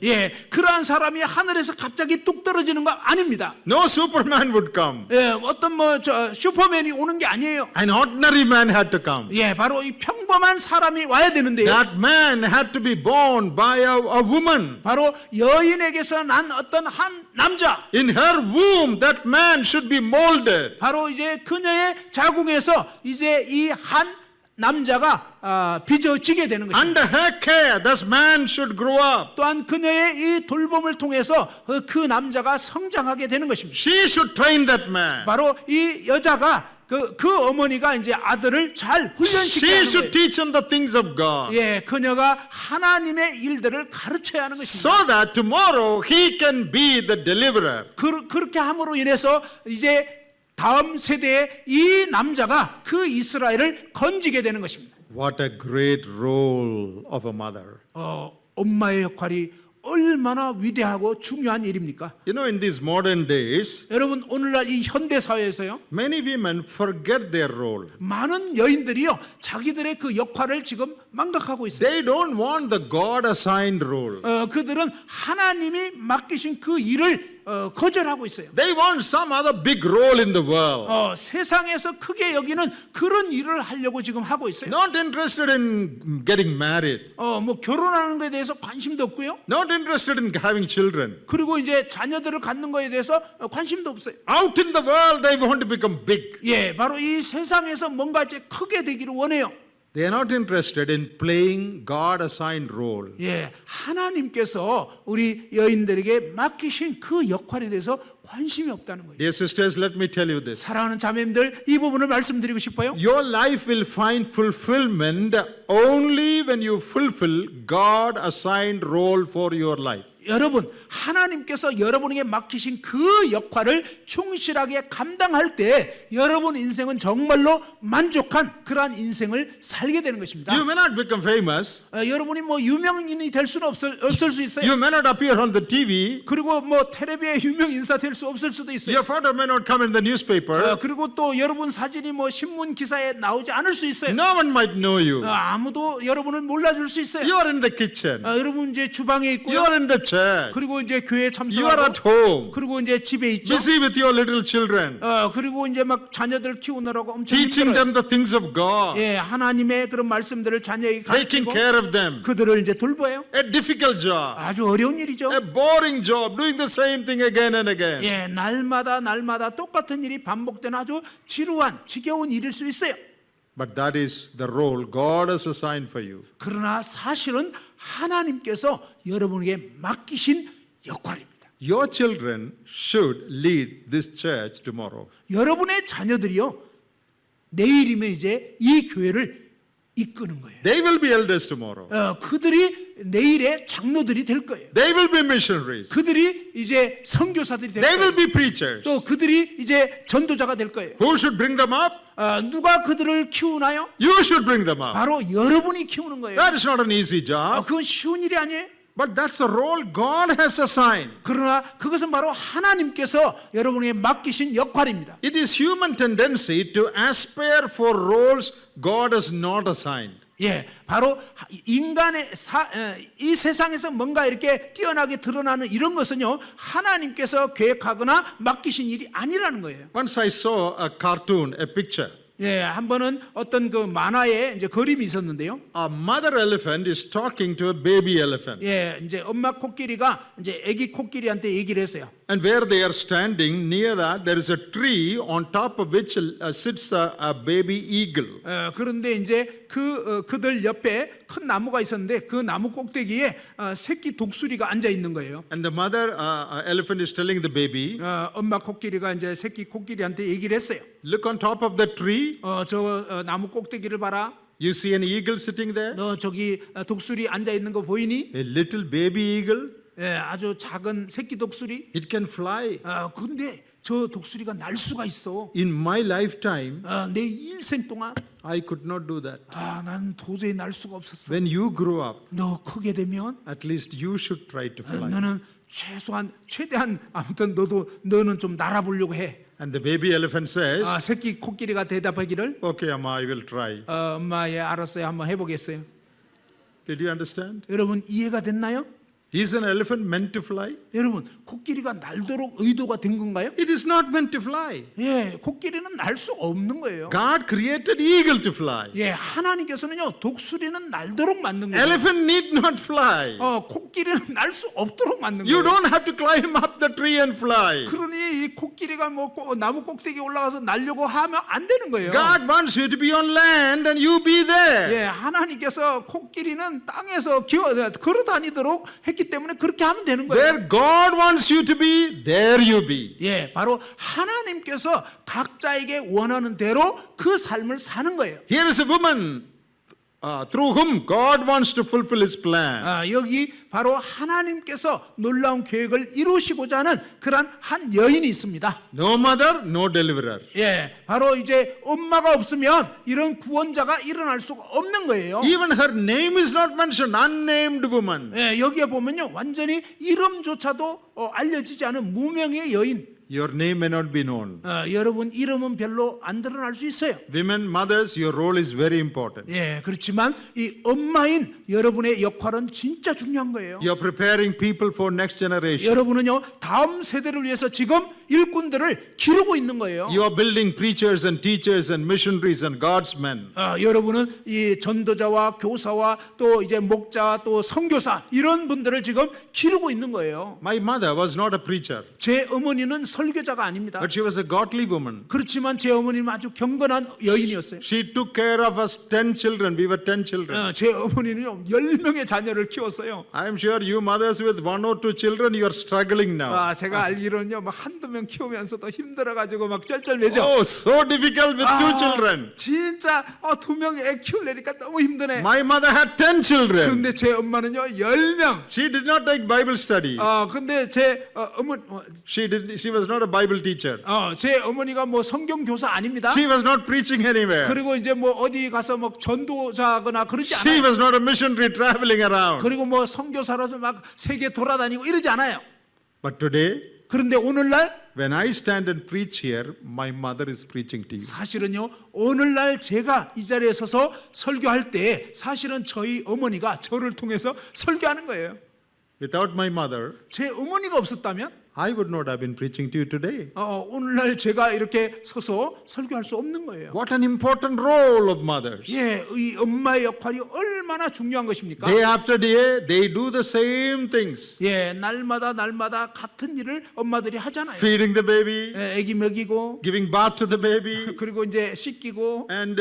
Speaker 2: 그러한 사람이 하늘에서 갑자기 뚝 떨어지는 거 아닙니다.
Speaker 1: No Superman would come.
Speaker 2: 어떤 뭐 슈퍼맨이 오는 게 아니에요.
Speaker 1: An ordinary man had to come.
Speaker 2: 바로 이 평범한 사람이 와야 되는데요.
Speaker 1: That man had to be born by a woman.
Speaker 2: 바로 여인에게서 난 어떤 한 남자.
Speaker 1: In her womb, that man should be molded.
Speaker 2: 바로 이제 그녀의 자궁에서 이제 이 한 남자가 빚어지게 되는 것입니다.
Speaker 1: Under her care, this man should grow up.
Speaker 2: 또한 그녀의 이 돌봄을 통해서 그 남자가 성장하게 되는 것입니다.
Speaker 1: She should train that man.
Speaker 2: 바로 이 여자가 그 어머니가 이제 아들을 잘 훈련시켜야
Speaker 1: She
Speaker 2: 하는
Speaker 1: should
Speaker 2: 거예요.
Speaker 1: teach him the things of God.
Speaker 2: 그녀가 하나님의 일들을 가르쳐야 하는 것입니다.
Speaker 1: So that tomorrow he can be the deliverer.
Speaker 2: 그렇게 함으로 인해서 이제 다음 세대에 이 남자가 그 이스라엘을 건지게 되는 것입니다.
Speaker 1: What a great role of a mother.
Speaker 2: 엄마의 역할이 얼마나 위대하고 중요한 일입니까?
Speaker 1: You know, in these modern days,
Speaker 2: 여러분 오늘날 이 현대 사회에서요.
Speaker 1: many women forget their role.
Speaker 2: 많은 여인들이요. 자기들의 그 역할을 지금 망각하고 있어요.
Speaker 1: They don't want the God assigned role.
Speaker 2: 그들은 하나님이 맡기신 그 일을 거절하고 있어요.
Speaker 1: They want some other big role in the world.
Speaker 2: 세상에서 크게 여기는 그런 일을 하려고 지금 하고 있어요.
Speaker 1: Not interested in getting married.
Speaker 2: 뭐 결혼하는 것에 대해서 관심도 없고요.
Speaker 1: Not interested in having children.
Speaker 2: 그리고 이제 자녀들을 갖는 것에 대해서 관심도 없어요.
Speaker 1: Out in the world, they want to become big.
Speaker 2: 예, 바로 이 세상에서 뭔가 이제 크게 되기를 원해요.
Speaker 1: They are not interested in playing God assigned role.
Speaker 2: 예, 하나님께서 우리 여인들에게 맡기신 그 역할에 대해서 관심이 없다는 거예요.
Speaker 1: Dear sisters, let me tell you this.
Speaker 2: 사랑하는 자매님들, 이 부분을 말씀드리고 싶어요.
Speaker 1: Your life will find fulfillment only when you fulfill God assigned role for your life.
Speaker 2: 여러분, 하나님께서 여러분에게 맡기신 그 역할을 충실하게 감당할 때 여러분 인생은 정말로 만족한 그러한 인생을 살게 되는 것입니다.
Speaker 1: You may not become famous.
Speaker 2: 여러분이 뭐 유명인이 될 수는 없을 수 있어요.
Speaker 1: You may not appear on the TV.
Speaker 2: 그리고 뭐 텔레비에 유명 인사 될 수 없을 수도 있어요.
Speaker 1: Your photo may not come in the newspaper.
Speaker 2: 그리고 또 여러분 사진이 뭐 신문 기사에 나오지 않을 수 있어요.
Speaker 1: No one might know you.
Speaker 2: 아무도 여러분을 몰라줄 수 있어요.
Speaker 1: You are in the kitchen.
Speaker 2: 여러분 이제 주방에
Speaker 1: You
Speaker 2: 있고요.
Speaker 1: are in the church.
Speaker 2: 그리고 이제 교회
Speaker 1: You are at
Speaker 2: 참석하고
Speaker 1: home.
Speaker 2: 그리고 이제 집에 있죠.
Speaker 1: Busy with your little children.
Speaker 2: 그리고 이제 막 자녀들 키우느라고 엄청
Speaker 1: Teaching
Speaker 2: 힘들어요.
Speaker 1: them the things of God.
Speaker 2: 예, 하나님의 그런 말씀들을 자녀에게
Speaker 1: Taking
Speaker 2: 가르치고
Speaker 1: care of them.
Speaker 2: 그들을 이제 돌봐요.
Speaker 1: A difficult job.
Speaker 2: 아주 어려운 일이죠.
Speaker 1: A boring job. Doing the same thing again and again.
Speaker 2: 예, 날마다 똑같은 일이 반복되는 아주 지루한 지겨운 일일 수 있어요.
Speaker 1: But that is the role God has assigned for you.
Speaker 2: 그러나 사실은 하나님께서 여러분에게 맡기신 역할입니다.
Speaker 1: Your children should lead this church tomorrow.
Speaker 2: 여러분의 자녀들이요, 내일이면 이제 이 교회를 이끄는 거예요.
Speaker 1: They will be elders tomorrow.
Speaker 2: 그들이 내일의 장로들이 될 거예요.
Speaker 1: They will be missionaries.
Speaker 2: 그들이 이제 선교사들이 될
Speaker 1: They
Speaker 2: 거예요.
Speaker 1: will be preachers.
Speaker 2: 또 그들이 이제 전도자가 될 거예요.
Speaker 1: Who should bring them up?
Speaker 2: 누가 그들을 키우나요?
Speaker 1: You should bring them up.
Speaker 2: 바로 여러분이 키우는 거예요.
Speaker 1: That is not an easy job.
Speaker 2: 그건 쉬운 일이 아니에요.
Speaker 1: But that's the role God has assigned.
Speaker 2: 그러나 그것은 바로 하나님께서 여러분에게 맡기신 역할입니다.
Speaker 1: It is human tendency to aspire for roles God has not assigned.
Speaker 2: 예, 바로 인간의 이 세상에서 뭔가 이렇게 뛰어나게 드러나는 이런 것은요, 하나님께서 계획하거나 맡기신 일이 아니라는 거예요.
Speaker 1: Once I saw a cartoon, a picture.
Speaker 2: 예, 한 번은 어떤 그 만화에 이제 그림이 있었는데요.
Speaker 1: A mother elephant is talking to a baby elephant.
Speaker 2: 예, 이제 엄마 코끼리가 이제 아기 코끼리한테 얘기를 했어요.
Speaker 1: And where they are standing, near that, there is a tree on top of which sits a baby eagle.
Speaker 2: 그런데 이제 그들 옆에 큰 나무가 있었는데 그 나무 꼭대기에 새끼 독수리가 앉아 있는 거예요.
Speaker 1: And the mother elephant is telling the baby,
Speaker 2: 엄마 코끼리가 이제 새끼 코끼리한테 얘기를 했어요.
Speaker 1: look on top of the tree.
Speaker 2: 저 나무 꼭대기를 봐라.
Speaker 1: You see an eagle sitting there?
Speaker 2: 너 저기 독수리 앉아 있는 거 보이니?
Speaker 1: A little baby eagle.
Speaker 2: 예, 아주 작은 새끼 독수리.
Speaker 1: It can fly.
Speaker 2: 근데 저 독수리가 날 수가 있어.
Speaker 1: In my lifetime,
Speaker 2: 내 일생 동안
Speaker 1: I could not do that.
Speaker 2: 난 도저히 날 수가 없었어.
Speaker 1: When you grow up,
Speaker 2: 너 크게 되면
Speaker 1: at least you should try to fly.
Speaker 2: 너는 최대한 아무튼 너는 좀 날아보려고 해.
Speaker 1: And the baby elephant says,
Speaker 2: 새끼 코끼리가 대답하기를
Speaker 1: okay, Amma, I will try.
Speaker 2: 엄마 예 알았어요. 한번 해보겠어요.
Speaker 1: Did you understand?
Speaker 2: 여러분 이해가 됐나요?
Speaker 1: Is an elephant meant to fly?
Speaker 2: 여러분 코끼리가 날도록 의도가 된 건가요?
Speaker 1: It is not meant to fly.
Speaker 2: 예, 코끼리는 날 수 없는 거예요.
Speaker 1: God created eagle to fly.
Speaker 2: 예, 하나님께서는요 독수리는 날도록 만든 거예요.
Speaker 1: Elephant need not fly.
Speaker 2: 코끼리는 날 수 없도록 만든
Speaker 1: You
Speaker 2: 거예요.
Speaker 1: don't have to climb up the tree and fly.
Speaker 2: 그러니 이 코끼리가 뭐 나무 꼭대기에 올라가서 날려고 하면 안 되는 거예요.
Speaker 1: God wants you to be on land and you be there.
Speaker 2: 예, 하나님께서 코끼리는 땅에서 걸어 다니도록 했기 때문에 그렇게 하면 되는 거예요.
Speaker 1: Where God wants you to be, there you be.
Speaker 2: 예, 바로 하나님께서 각자에게 원하는 대로 그 삶을 사는 거예요.
Speaker 1: Here is a woman through whom God wants to fulfill His plan.
Speaker 2: 여기 바로 하나님께서 놀라운 계획을 이루시고자 하는 그런 한 여인이 있습니다.
Speaker 1: No mother, no deliverer.
Speaker 2: 예, 바로 이제 엄마가 없으면 이런 구원자가 일어날 수가 없는 거예요.
Speaker 1: Even her name is not mentioned, unnamed woman.
Speaker 2: 예, 여기에 보면요, 완전히 이름조차도 알려지지 않은 무명의 여인.
Speaker 1: Your name may not be known.
Speaker 2: 여러분 이름은 별로 안 드러날 수 있어요.
Speaker 1: Women, mothers, your role is very important.
Speaker 2: 예, 그렇지만 이 엄마인 여러분의 역할은 진짜 중요한 거예요.
Speaker 1: You're preparing people for next generation.
Speaker 2: 여러분은요, 다음 세대를 위해서 지금 일꾼들을 기르고 있는 거예요.
Speaker 1: You are building preachers and teachers and missionaries and God's men.
Speaker 2: 여러분은 이 전도자와 교사와 또 이제 목자 또 선교사 이런 분들을 지금 기르고 있는 거예요.
Speaker 1: My mother was not a preacher,
Speaker 2: 제 어머니는 설교자가 아닙니다.
Speaker 1: but she was a godly woman.
Speaker 2: 그렇지만 제 어머니는 아주 경건한 여인이었어요.
Speaker 1: She took care of us 10 children. We were 10 children.
Speaker 2: 제 어머니는요 10명의 자녀를 키웠어요.
Speaker 1: I am sure you mothers with 1 or 2 children, you are struggling now.
Speaker 2: 제가 알기로는요 막 한두 명 키우면서도 힘들어가지고 막 쩔쩔매죠.
Speaker 1: Oh, so difficult with 2 children.
Speaker 2: 진짜 2명 애 키우려니까 너무 힘드네.
Speaker 1: My mother had 10 children.
Speaker 2: 그런데 제 엄마는요 10명.
Speaker 1: She did not take Bible study.
Speaker 2: 근데 제 어머니
Speaker 1: She was not a Bible teacher.
Speaker 2: 제 어머니가 뭐 성경 교사 아닙니다.
Speaker 1: She was not preaching anywhere.
Speaker 2: 그리고 이제 뭐 어디 가서 뭐 전도자거나 그러지
Speaker 1: She
Speaker 2: 않아요.
Speaker 1: was not a missionary traveling around.
Speaker 2: 그리고 뭐 선교사로서 막 세계 돌아다니고 이러지 않아요.
Speaker 1: But today,
Speaker 2: 그런데 오늘날
Speaker 1: when I stand and preach here, my mother is preaching to you.
Speaker 2: 사실은요 오늘날 제가 이 자리에 서서 설교할 때 사실은 저희 어머니가 저를 통해서 설교하는 거예요.
Speaker 1: Without my mother,
Speaker 2: 제 어머니가 없었다면
Speaker 1: I would not have been preaching to you today.
Speaker 2: 오늘날 제가 이렇게 서서 설교할 수 없는 거예요.
Speaker 1: What an important role of mothers.
Speaker 2: 예, 이 엄마의 역할이 얼마나 중요한 것입니까?
Speaker 1: Day after day, they do the same things.
Speaker 2: 예, 날마다 같은 일을 엄마들이 하잖아요.
Speaker 1: Feeding the baby,
Speaker 2: 예, 애기 먹이고
Speaker 1: giving bath to the baby,
Speaker 2: 그리고 이제 씻기고
Speaker 1: and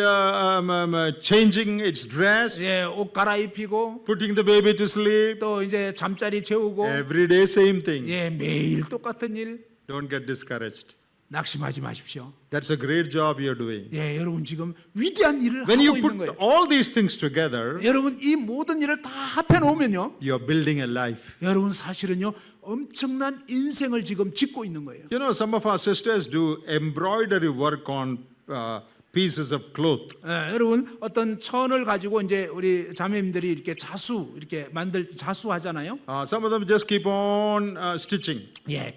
Speaker 1: changing its dress,
Speaker 2: 예, 옷 갈아입히고
Speaker 1: putting the baby to sleep.
Speaker 2: 또 이제 잠자리 재우고
Speaker 1: Every day, same thing.
Speaker 2: 예, 매일 똑같은 일.
Speaker 1: Don't get discouraged.
Speaker 2: 낙심하지 마십시오.
Speaker 1: That's a great job you're doing.
Speaker 2: 예, 여러분 지금 위대한 일을
Speaker 1: When
Speaker 2: 하고
Speaker 1: you
Speaker 2: 있는
Speaker 1: put
Speaker 2: 거예요.
Speaker 1: all these things together,
Speaker 2: 여러분 이 모든 일을 다 합해 놓으면요.
Speaker 1: you're building a life.
Speaker 2: 여러분 사실은요. 엄청난 인생을 지금 짓고 있는 거예요.
Speaker 1: You know, some of our sisters do embroidery work on pieces of cloth.
Speaker 2: 여러분 어떤 천을 가지고 이제 우리 자매님들이 이렇게 이렇게 자수하잖아요.
Speaker 1: Some of them just keep on stitching.
Speaker 2: 예,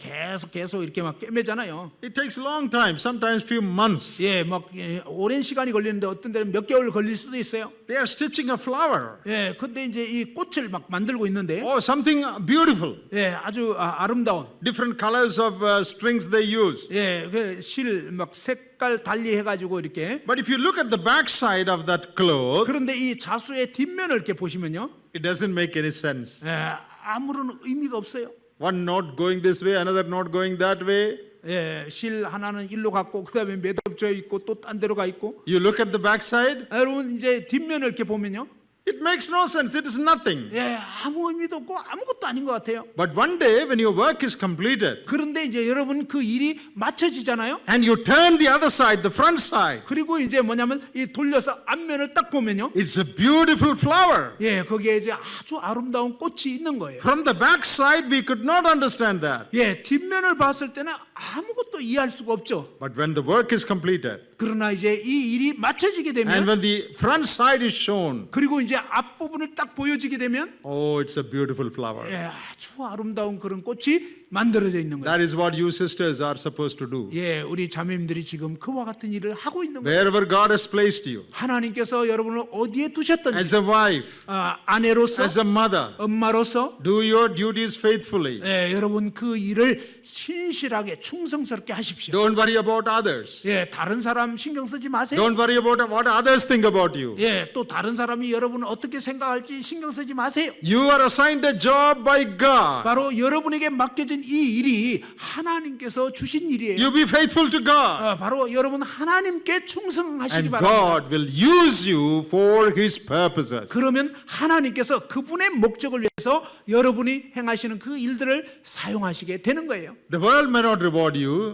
Speaker 2: 계속 이렇게 막 꿰매잖아요.
Speaker 1: It takes a long time, sometimes few months.
Speaker 2: 예, 막 오랜 시간이 걸리는데 어떤 데는 몇 개월 걸릴 수도 있어요.
Speaker 1: They are stitching a flower.
Speaker 2: 예, 근데 이제 이 꽃을 막 만들고 있는데,
Speaker 1: Oh, something beautiful.
Speaker 2: 예, 아주 아름다운,
Speaker 1: Different colors of strings they use.
Speaker 2: 예, 그 실 막 색깔 달리 해가지고 이렇게.
Speaker 1: But if you look at the back side of that cloth,
Speaker 2: 그런데 이 자수의 뒷면을 이렇게 보시면요,
Speaker 1: it doesn't make any sense.
Speaker 2: 예, 아무런 의미가 없어요.
Speaker 1: One knot going this way, another knot going that way.
Speaker 2: 예, 실 하나는 일로 갔고 그다음에 매듭져 있고 또 딴 데로 가 있고.
Speaker 1: You look at the back side,
Speaker 2: 여러분 이제 뒷면을 이렇게 보면요,
Speaker 1: it makes no sense. It is nothing.
Speaker 2: 예, 아무 의미도 없고 아무것도 아닌 것 같아요.
Speaker 1: But one day when your work is completed
Speaker 2: 그런데 이제 여러분 그 일이 맞춰지잖아요.
Speaker 1: and you turn the other side, the front side,
Speaker 2: 그리고 이제 뭐냐면 이 돌려서 앞면을 딱 보면요,
Speaker 1: it's a beautiful flower.
Speaker 2: 예, 거기에 이제 아주 아름다운 꽃이 있는 거예요.
Speaker 1: From the back side, we could not understand that.
Speaker 2: 예, 뒷면을 봤을 때는 아무것도 이해할 수가 없죠.
Speaker 1: But when the work is completed
Speaker 2: 그러나 이제 이 일이 맞춰지게
Speaker 1: and
Speaker 2: 되면,
Speaker 1: when the front side is shown,
Speaker 2: 그리고 이제 앞부분을 딱 보여지게 되면,
Speaker 1: oh, it's a beautiful flower.
Speaker 2: 예, 아주 아름다운 그런 꽃이 만들어져 있는 거예요.
Speaker 1: That is what you sisters are supposed to do.
Speaker 2: 예, 우리 자매님들이 지금 그와 같은 일을 하고 있는 거예요.
Speaker 1: Wherever God has placed you,
Speaker 2: 하나님께서 여러분을 어디에 두셨든지,
Speaker 1: as a wife,
Speaker 2: 아내로서,
Speaker 1: as a mother,
Speaker 2: 엄마로서,
Speaker 1: do your duties faithfully.
Speaker 2: 예, 여러분 그 일을 신실하게 충성스럽게 하십시오.
Speaker 1: Don't worry about others.
Speaker 2: 예, 다른 사람 신경 쓰지 마세요.
Speaker 1: Don't worry about what others think about you.
Speaker 2: 예, 또 다른 사람이 여러분을 어떻게 생각할지 신경 쓰지 마세요.
Speaker 1: You are assigned a job by God.
Speaker 2: 바로 여러분에게 맡겨진 이 일이 하나님께서 주신 일이에요.
Speaker 1: You be faithful to God.
Speaker 2: 바로 여러분 하나님께 충성하시기
Speaker 1: And
Speaker 2: 바랍니다.
Speaker 1: God will use you for His purposes.
Speaker 2: 그러면 하나님께서 그분의 목적을 위해서 위해서 여러분이 행하시는 그 일들을 사용하시게 되는 거예요.
Speaker 1: The world may not reward you.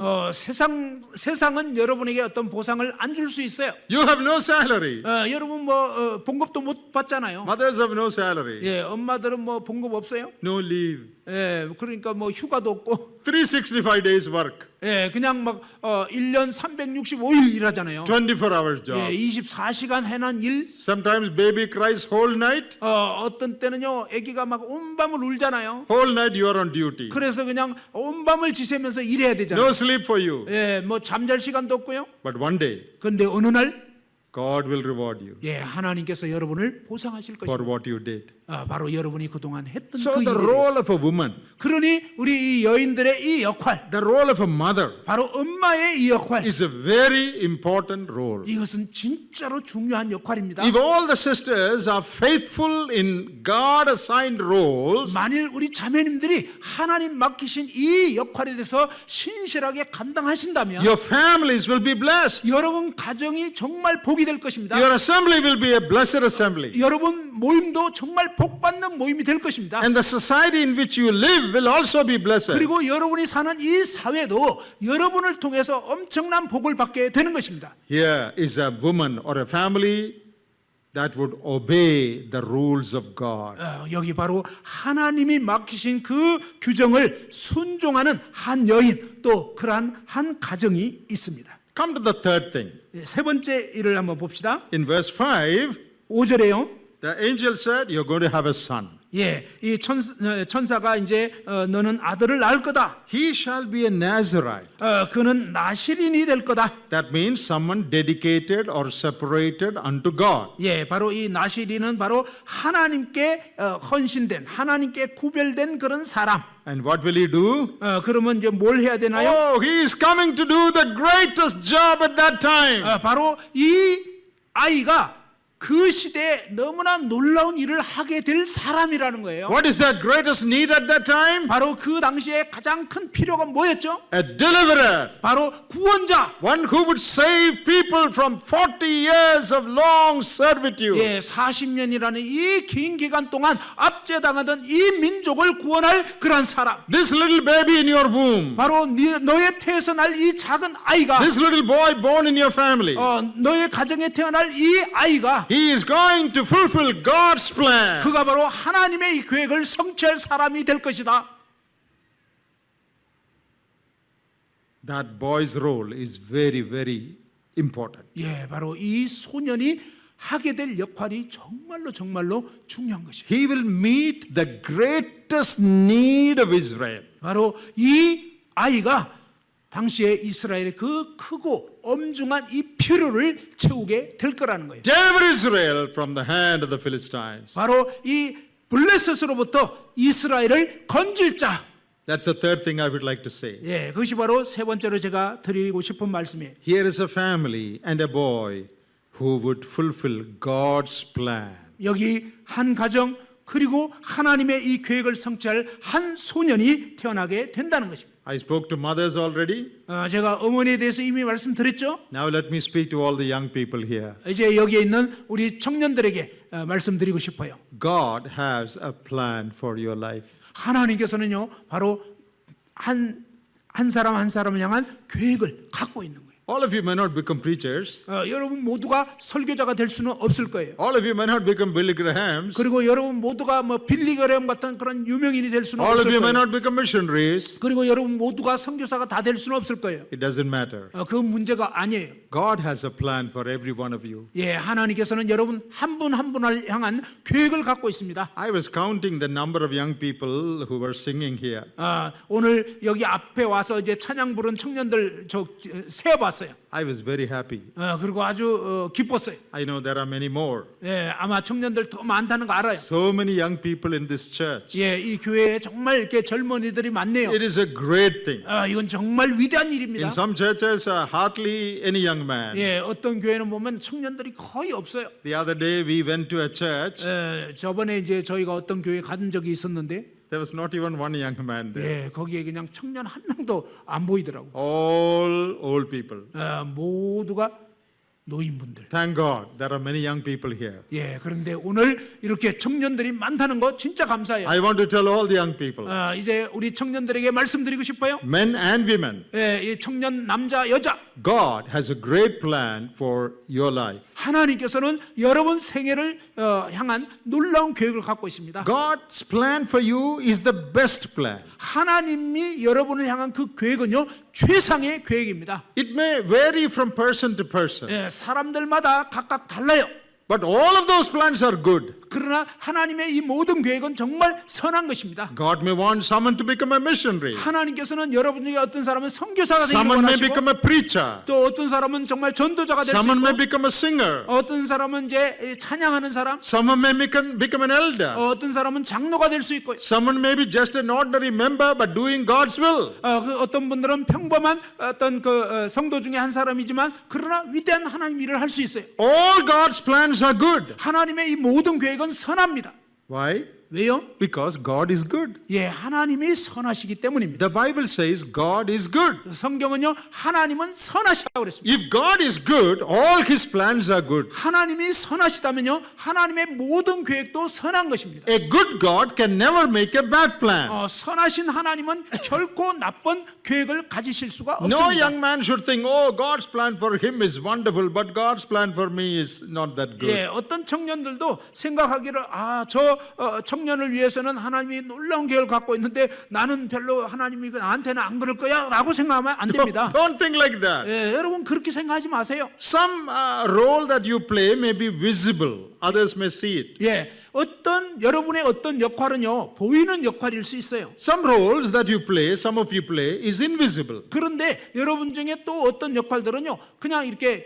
Speaker 2: 세상은 여러분에게 어떤 보상을 안 줄 수 있어요.
Speaker 1: You have no salary.
Speaker 2: 여러분 봉급도 못 받잖아요.
Speaker 1: Mothers have no salary.
Speaker 2: 예, 엄마들은 봉급 없어요.
Speaker 1: No leave.
Speaker 2: 예, 그러니까 휴가도 없고
Speaker 1: 365 days work.
Speaker 2: 예, 그냥 1년 365일 일하잖아요.
Speaker 1: 24 hours job.
Speaker 2: 예, 24시간 해난 일.
Speaker 1: Sometimes baby cries whole night.
Speaker 2: 어떤 때는요, 아기가 온 밤을 울잖아요.
Speaker 1: Whole night you are on duty.
Speaker 2: 그래서 그냥 온 밤을 지새면서 일해야 되잖아요.
Speaker 1: No sleep for you.
Speaker 2: 예, 잠잘 시간도 없고요.
Speaker 1: But one day,
Speaker 2: 그런데 어느 날,
Speaker 1: God will reward you
Speaker 2: 예, 하나님께서 여러분을 보상하실
Speaker 1: for
Speaker 2: 것입니다.
Speaker 1: what you did.
Speaker 2: 바로 여러분이 그동안 했던
Speaker 1: So
Speaker 2: 그
Speaker 1: the
Speaker 2: 일에
Speaker 1: role
Speaker 2: 대해서.
Speaker 1: of a woman,
Speaker 2: 그러니 우리 이 여인들의 이 역할,
Speaker 1: the role of a mother
Speaker 2: 바로 엄마의 이 역할,
Speaker 1: is a very important role.
Speaker 2: 이것은 진짜로 중요한 역할입니다.
Speaker 1: If all the sisters are faithful in God assigned roles,
Speaker 2: 만일 우리 자매님들이 하나님 맡기신 이 역할에 대해서 신실하게 감당하신다면
Speaker 1: your families will be blessed.
Speaker 2: 여러분 가정이 정말 복이 될 것입니다.
Speaker 1: Your assembly will be a blessed assembly.
Speaker 2: 여러분 모임도 정말 복받는 모임이 될 것입니다.
Speaker 1: And the society in which you live will also be blessed.
Speaker 2: 그리고 여러분이 사는 이 사회도 여러분을 통해서 엄청난 복을 받게 되는 것입니다.
Speaker 1: Here is a woman or a family that would obey the rules of God.
Speaker 2: 여기 바로 하나님이 맡기신 그 규정을 순종하는 한 여인, 또 그러한 한 가정이 있습니다.
Speaker 1: Come to the third thing.
Speaker 2: 세 번째 일을 한번 봅시다.
Speaker 1: In verse 5,
Speaker 2: 5절에요.
Speaker 1: the angel said, you're going to have a son.
Speaker 2: 예, 이 천사가 이제 너는 아들을 낳을 거다.
Speaker 1: He shall be a Nazarite.
Speaker 2: 그는 나실인이 될 거다.
Speaker 1: That means someone dedicated or separated unto God.
Speaker 2: 예, 바로 이 나실인은 바로 하나님께 헌신된, 하나님께 구별된 그런 사람.
Speaker 1: And what will he do?
Speaker 2: 그러면 이제 뭘 해야 되나요?
Speaker 1: Oh, he is coming to do the greatest job at that time.
Speaker 2: 바로 이 아이가 그 시대에 너무나 놀라운 일을 하게 될 사람이라는 거예요.
Speaker 1: What is the greatest need at that time?
Speaker 2: 바로 그 당시에 가장 큰 필요가 뭐였죠?
Speaker 1: A deliverer.
Speaker 2: 바로 구원자.
Speaker 1: One who would save people from 40 years of long servitude.
Speaker 2: 예, 40년이라는 이 긴 기간 동안 압제당하던 이 민족을 구원할 그런 사람.
Speaker 1: This little baby in your womb.
Speaker 2: 바로 너의 태에서 날 이 작은 아이가,
Speaker 1: This little boy born in your family.
Speaker 2: 너의 가정에 태어날 이 아이가,
Speaker 1: He is going to fulfill God's plan.
Speaker 2: 그가 바로 하나님의 이 계획을 성취할 사람이 될 것이다.
Speaker 1: That boy's role is very, very important.
Speaker 2: 예, 바로 이 소년이 하게 될 역할이 정말로 중요한 것입니다.
Speaker 1: He will meet the greatest need of Israel.
Speaker 2: 바로 이 아이가 당시에 이스라엘의 그 크고 엄중한 이 필요를 채우게 될 거라는 거예요.
Speaker 1: Deliver Israel from the hand of the Philistines.
Speaker 2: 바로 이 블레셋으로부터 이스라엘을 건질 자.
Speaker 1: That's the third thing I would like to say.
Speaker 2: 예, 그것이 바로 세 번째로 제가 드리고 싶은 말씀이에요.
Speaker 1: Here is a family and a boy who would fulfill God's plan.
Speaker 2: 여기 한 가정 그리고 하나님의 이 계획을 성취할 한 소년이 태어나게 된다는 것입니다.
Speaker 1: I spoke to mothers already.
Speaker 2: 제가 어머니에 대해서 이미 말씀드렸죠.
Speaker 1: Now let me speak to all the young people here.
Speaker 2: 이제 여기에 있는 우리 청년들에게 말씀드리고 싶어요.
Speaker 1: God has a plan for your life.
Speaker 2: 하나님께서는요, 바로 한 사람 한 사람을 향한 계획을 갖고 있는 거예요.
Speaker 1: All of you may not become preachers.
Speaker 2: 여러분 모두가 설교자가 될 수는 없을 거예요.
Speaker 1: All of you may not become Billy Grahams.
Speaker 2: 그리고 여러분 모두가 빌리 그레엄 같은 그런 유명인이 될 수는
Speaker 1: All of
Speaker 2: 없을
Speaker 1: you may
Speaker 2: 거예요.
Speaker 1: not become missionaries.
Speaker 2: 그리고 여러분 모두가 선교사가 다 될 수는 없을 거예요.
Speaker 1: It doesn't matter.
Speaker 2: 그건 문제가 아니에요.
Speaker 1: God has a plan for every one of you.
Speaker 2: 예, 하나님께서는 여러분 한 분 한 분을 향한 계획을 갖고 있습니다.
Speaker 1: I was counting the number of young people who were singing here.
Speaker 2: 오늘 여기 앞에 와서 이제 찬양 부른 청년들 세어봤어요.
Speaker 1: I was very happy.
Speaker 2: 그리고 아주 기뻤어요.
Speaker 1: I know there are many more.
Speaker 2: 예, 아마 청년들 더 많다는 거 알아요.
Speaker 1: So many young people in this church.
Speaker 2: 예, 이 교회에 정말 이렇게 젊은이들이 많네요.
Speaker 1: It is a great thing.
Speaker 2: 이건 정말 위대한 일입니다.
Speaker 1: In some churches, hardly any young man.
Speaker 2: 예, 어떤 교회는 보면 청년들이 거의 없어요.
Speaker 1: The other day we went to a church.
Speaker 2: 저번에 이제 저희가 어떤 교회 간 적이 있었는데,
Speaker 1: There was not even one young man there.
Speaker 2: 예, 거기에 그냥 청년 한 명도 안 보이더라고.
Speaker 1: All old people.
Speaker 2: 모두가 노인분들.
Speaker 1: Thank God there are many young people here.
Speaker 2: 예, 그런데 오늘 이렇게 청년들이 많다는 거 진짜 감사해요.
Speaker 1: I want to tell all the young people,
Speaker 2: 이제 우리 청년들에게 말씀드리고 싶어요.
Speaker 1: men and women,
Speaker 2: 예, 이 청년 남자 여자
Speaker 1: God has a great plan for your life.
Speaker 2: 하나님께서는 여러분 생애를 향한 놀라운 계획을 갖고 있습니다.
Speaker 1: God's plan for you is the best plan.
Speaker 2: 하나님이 여러분을 향한 그 계획은요 최상의 계획입니다.
Speaker 1: It may vary from person to person,
Speaker 2: 예, 사람들마다 각각 달라요.
Speaker 1: but all of those plans are good.
Speaker 2: 그러나 하나님의 이 모든 계획은 정말 선한 것입니다.
Speaker 1: God may want someone to become a missionary.
Speaker 2: 하나님께서는 여러분 중에 어떤 사람은 선교사가 되기를
Speaker 1: Someone may
Speaker 2: 원하시고
Speaker 1: become a preacher.
Speaker 2: 또 어떤 사람은 정말 전도자가 될 수
Speaker 1: Someone may
Speaker 2: 있고
Speaker 1: become a singer.
Speaker 2: 어떤 사람은 이제 찬양하는 사람
Speaker 1: Someone may become an elder.
Speaker 2: 어떤 사람은 장로가 될 수 있고
Speaker 1: Someone may be just an ordinary member but doing God's will.
Speaker 2: 그 어떤 분들은 평범한 어떤 그 성도 중에 한 사람이지만 그러나 위대한 하나님 일을 할 수 있어요.
Speaker 1: All God's plans are good.
Speaker 2: 하나님의 이 모든 계획은 선합니다.
Speaker 1: Why?
Speaker 2: 왜요?
Speaker 1: Because God is good.
Speaker 2: 예, 하나님이 선하시기 때문입니다.
Speaker 1: The Bible says God is good.
Speaker 2: 성경은요, 하나님은 선하시다고 그랬습니다.
Speaker 1: If God is good, all His plans are good.
Speaker 2: 하나님이 선하시다면요, 하나님의 모든 계획도 선한 것입니다.
Speaker 1: A good God can never make a bad plan.
Speaker 2: 선하신 하나님은 결코 나쁜 계획을 가지실 수가
Speaker 1: No
Speaker 2: 없습니다.
Speaker 1: young man should think, oh, God's plan for him is wonderful, but God's plan for me is not that good.
Speaker 2: 예, 어떤 청년들도 생각하기를 저 청년을 위해서는 하나님이 놀라운 계획을 갖고 있는데 나는 별로 하나님이 나한테는 안 그럴 거야 라고 생각하면 안 됩니다.
Speaker 1: Don't think like that.
Speaker 2: 예, 여러분 그렇게 생각하지 마세요.
Speaker 1: Some role that you play may be visible. Others may see it.
Speaker 2: 예, 여러분의 어떤 역할은요 보이는 역할일 수 있어요.
Speaker 1: Some roles that you play, some of you play, is invisible.
Speaker 2: 그런데 여러분 중에 또 어떤 역할들은요 그냥 이렇게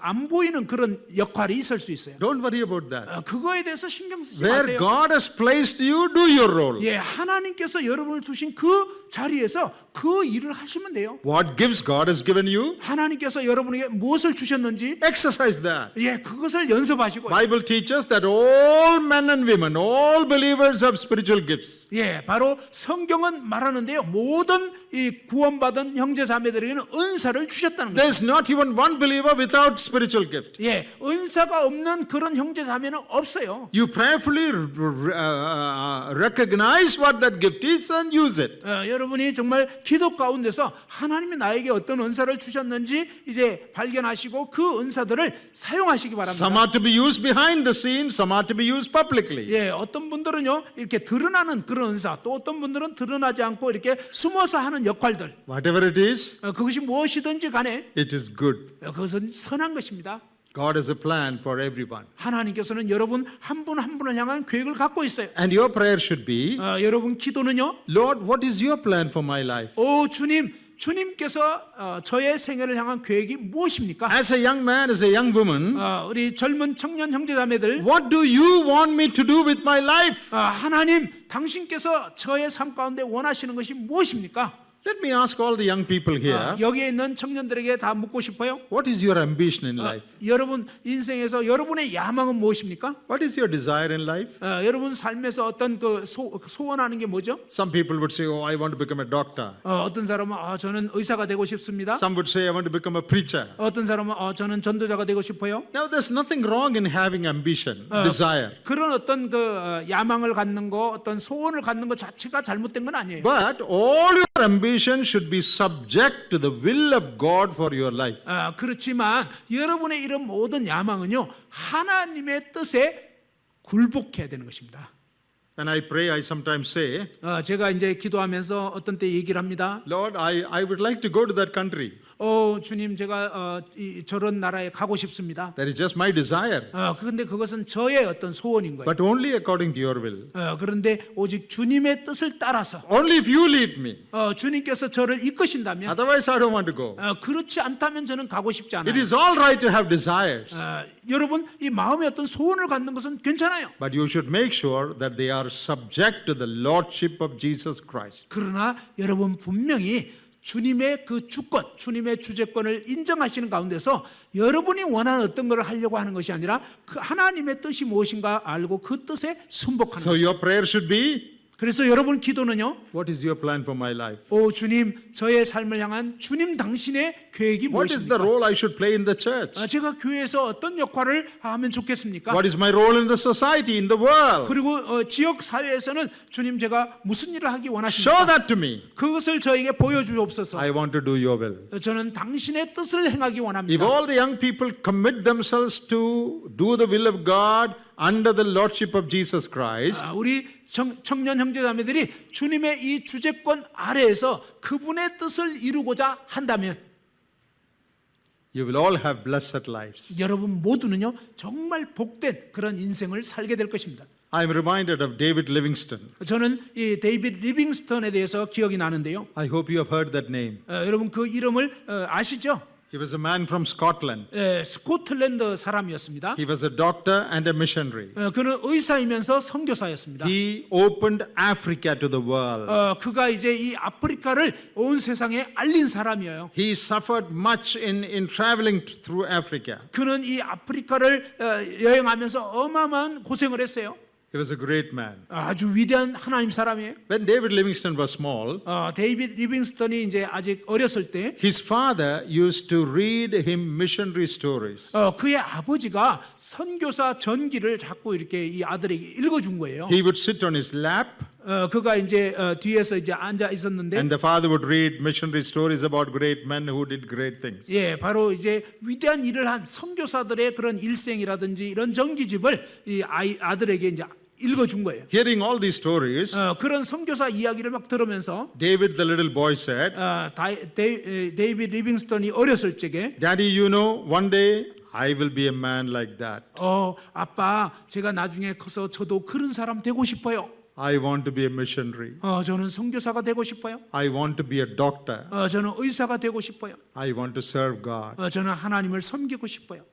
Speaker 2: 안 보이는 그런 역할이 있을 수 있어요.
Speaker 1: Don't worry about that.
Speaker 2: 그거에 대해서 신경 쓰지
Speaker 1: Where
Speaker 2: 마세요.
Speaker 1: God has placed you, do your role.
Speaker 2: 예, 하나님께서 여러분을 두신 그 자리에서 그 일을 하시면 돼요.
Speaker 1: What gifts God has given you,
Speaker 2: 하나님께서 여러분에게 무엇을 주셨는지
Speaker 1: exercise that.
Speaker 2: 예, 그것을 연습하시고
Speaker 1: Bible teaches that all men and women, all believers have spiritual gifts.
Speaker 2: 예, 바로 성경은 말하는데요. 모든 이 구원받은 형제 자매들에게는 은사를 주셨다는 거예요.
Speaker 1: There's not even one believer without spiritual gift.
Speaker 2: 예, 은사가 없는 그런 형제 자매는 없어요.
Speaker 1: You prayerfully recognize what that gift is and use it.
Speaker 2: 여러분이 정말 기도 가운데서 하나님이 나에게 어떤 은사를 주셨는지 이제 발견하시고 그 은사들을 사용하시기 바랍니다.
Speaker 1: Some are to be used behind the scenes, some are to be used publicly.
Speaker 2: 예, 어떤 분들은요 이렇게 드러나는 그런 은사, 또 어떤 분들은 드러나지 않고 이렇게 숨어서 하는 역할들.
Speaker 1: Whatever it is,
Speaker 2: 그것이 무엇이든지 간에
Speaker 1: it is good.
Speaker 2: 그것은 선한 것입니다.
Speaker 1: God has a plan for everyone.
Speaker 2: 하나님께서는 여러분 한 분 한 분을 향한 계획을 갖고 있어요.
Speaker 1: And your prayer should be,
Speaker 2: 여러분 기도는요.
Speaker 1: Lord, what is your plan for my life?
Speaker 2: 오 주님께서 저의 생애를 향한 계획이 무엇입니까?
Speaker 1: As a young man, as a young woman,
Speaker 2: 우리 젊은 청년 형제자매들,
Speaker 1: what do you want me to do with my life?
Speaker 2: 하나님 당신께서 저의 삶 가운데 원하시는 것이 무엇입니까?
Speaker 1: Let me ask all the young people here,
Speaker 2: 여기에 있는 청년들에게 다 묻고 싶어요.
Speaker 1: what is your ambition in life?
Speaker 2: 여러분 인생에서 여러분의 야망은 무엇입니까?
Speaker 1: What is your desire in life?
Speaker 2: 여러분 삶에서 어떤 그 소원하는 게 뭐죠?
Speaker 1: Some people would say, oh, I want to become a doctor.
Speaker 2: 어떤 사람은 저는 의사가 되고 싶습니다.
Speaker 1: Some would say, I want to become a preacher.
Speaker 2: 어떤 사람은 저는 전도자가 되고 싶어요.
Speaker 1: Now, there's nothing wrong in having ambition, desire.
Speaker 2: 그런 어떤 그 야망을 갖는 거, 어떤 소원을 갖는 것 자체가 잘못된 건 아니에요.
Speaker 1: But all your ambition should be subject to the will of God for your life.
Speaker 2: 그렇지만 여러분의 이런 모든 야망은요 하나님의 뜻에 굴복해야 되는 것입니다.
Speaker 1: When I pray, I sometimes say,
Speaker 2: 제가 이제 기도하면서 어떤 때 얘기를 합니다.
Speaker 1: Lord, I would like to go to that country.
Speaker 2: 주님 제가 저런 나라에 가고 싶습니다.
Speaker 1: That is just my desire.
Speaker 2: 그런데 그것은 저의 어떤 소원인 거예요.
Speaker 1: But only according to your will.
Speaker 2: 그런데 오직 주님의 뜻을 따라서
Speaker 1: Only if you lead me.
Speaker 2: 주님께서 저를 이끄신다면
Speaker 1: Otherwise, I don't want to go.
Speaker 2: 그렇지 않다면 저는 가고 싶지 않아요.
Speaker 1: It is all right to have desires.
Speaker 2: 여러분 이 마음에 어떤 소원을 갖는 것은 괜찮아요.
Speaker 1: But you should make sure that they are subject to the lordship of Jesus Christ.
Speaker 2: 그러나 여러분 분명히 주님의 그 주권, 주님의 주재권을 인정하시는 가운데서 여러분이 원하는 어떤 것을 하려고 하는 것이 아니라 그 하나님의 뜻이 무엇인가 알고 그 뜻에 순복하는
Speaker 1: So
Speaker 2: 것입니다.
Speaker 1: your prayer should be,
Speaker 2: 그래서 여러분 기도는요.
Speaker 1: What is your plan for my life?
Speaker 2: 오 주님, 저의 삶을 향한 주님 당신의 계획이
Speaker 1: What is the
Speaker 2: 무엇입니까?
Speaker 1: role I should play in the church?
Speaker 2: 제가 교회에서 어떤 역할을 하면 좋겠습니까?
Speaker 1: What is my role in the society, in the world?
Speaker 2: 그리고 지역 사회에서는 주님 제가 무슨 일을 하기
Speaker 1: Show
Speaker 2: 원하십니까?
Speaker 1: that to me.
Speaker 2: 그것을 저에게 보여주옵소서.
Speaker 1: I want to do your will.
Speaker 2: 저는 당신의 뜻을 행하기
Speaker 1: If
Speaker 2: 원합니다.
Speaker 1: all the young people commit themselves to do the will of God under the lordship of Jesus Christ,
Speaker 2: 우리 청년 형제자매들이 주님의 이 주재권 아래에서 그분의 뜻을 이루고자 한다면
Speaker 1: you will all have blessed lives.
Speaker 2: 여러분 모두는요 정말 복된 그런 인생을 살게 될 것입니다.
Speaker 1: I am reminded of David Livingstone.
Speaker 2: 저는 이 데이비드 리빙스턴에 대해서 기억이 나는데요.
Speaker 1: I hope you have heard that name.
Speaker 2: 여러분 그 이름을 아시죠?
Speaker 1: He was a man from Scotland.
Speaker 2: 스코틀랜드 사람이었습니다.
Speaker 1: He was a doctor and a missionary.
Speaker 2: 그는 의사이면서 선교사였습니다.
Speaker 1: He opened Africa to the world.
Speaker 2: 그가 이제 이 아프리카를 온 세상에 알린 사람이에요.
Speaker 1: He suffered much in traveling through Africa.
Speaker 2: 그는 이 아프리카를 여행하면서 어마어마한 고생을 했어요.
Speaker 1: He was a great man.
Speaker 2: 아주 위대한 하나님 사람이에요.
Speaker 1: When David Livingstone was small,
Speaker 2: 데이비드 리빙스턴이 이제 아직 어렸을 때
Speaker 1: his father used to read him missionary stories.
Speaker 2: 그의 아버지가 선교사 전기를 자꾸 이렇게 이 아들에게 읽어준 거예요.
Speaker 1: He would sit on his lap
Speaker 2: 그가 이제 뒤에서 이제 앉아 있었는데,
Speaker 1: and the father would read missionary stories about great men who did great things.
Speaker 2: 예, 바로 이제 위대한 일을 한 선교사들의 그런 일생이라든지 이런 전기집을 이 아들에게 이제 읽어준 거예요.
Speaker 1: Hearing all these stories,
Speaker 2: 그런 선교사 이야기를 막 들으면서
Speaker 1: David, the little boy, said,
Speaker 2: 데이비드 리빙스턴이 어렸을 적에
Speaker 1: Daddy, you know, one day I will be a man like that.
Speaker 2: 아빠, 제가 나중에 커서 저도 그런 사람 되고 싶어요.
Speaker 1: I want to be a missionary.
Speaker 2: 저는 선교사가 되고 싶어요.
Speaker 1: I want to be a doctor.
Speaker 2: 저는 의사가 되고 싶어요.
Speaker 1: I want to serve God.
Speaker 2: 저는 하나님을 섬기고 싶어요.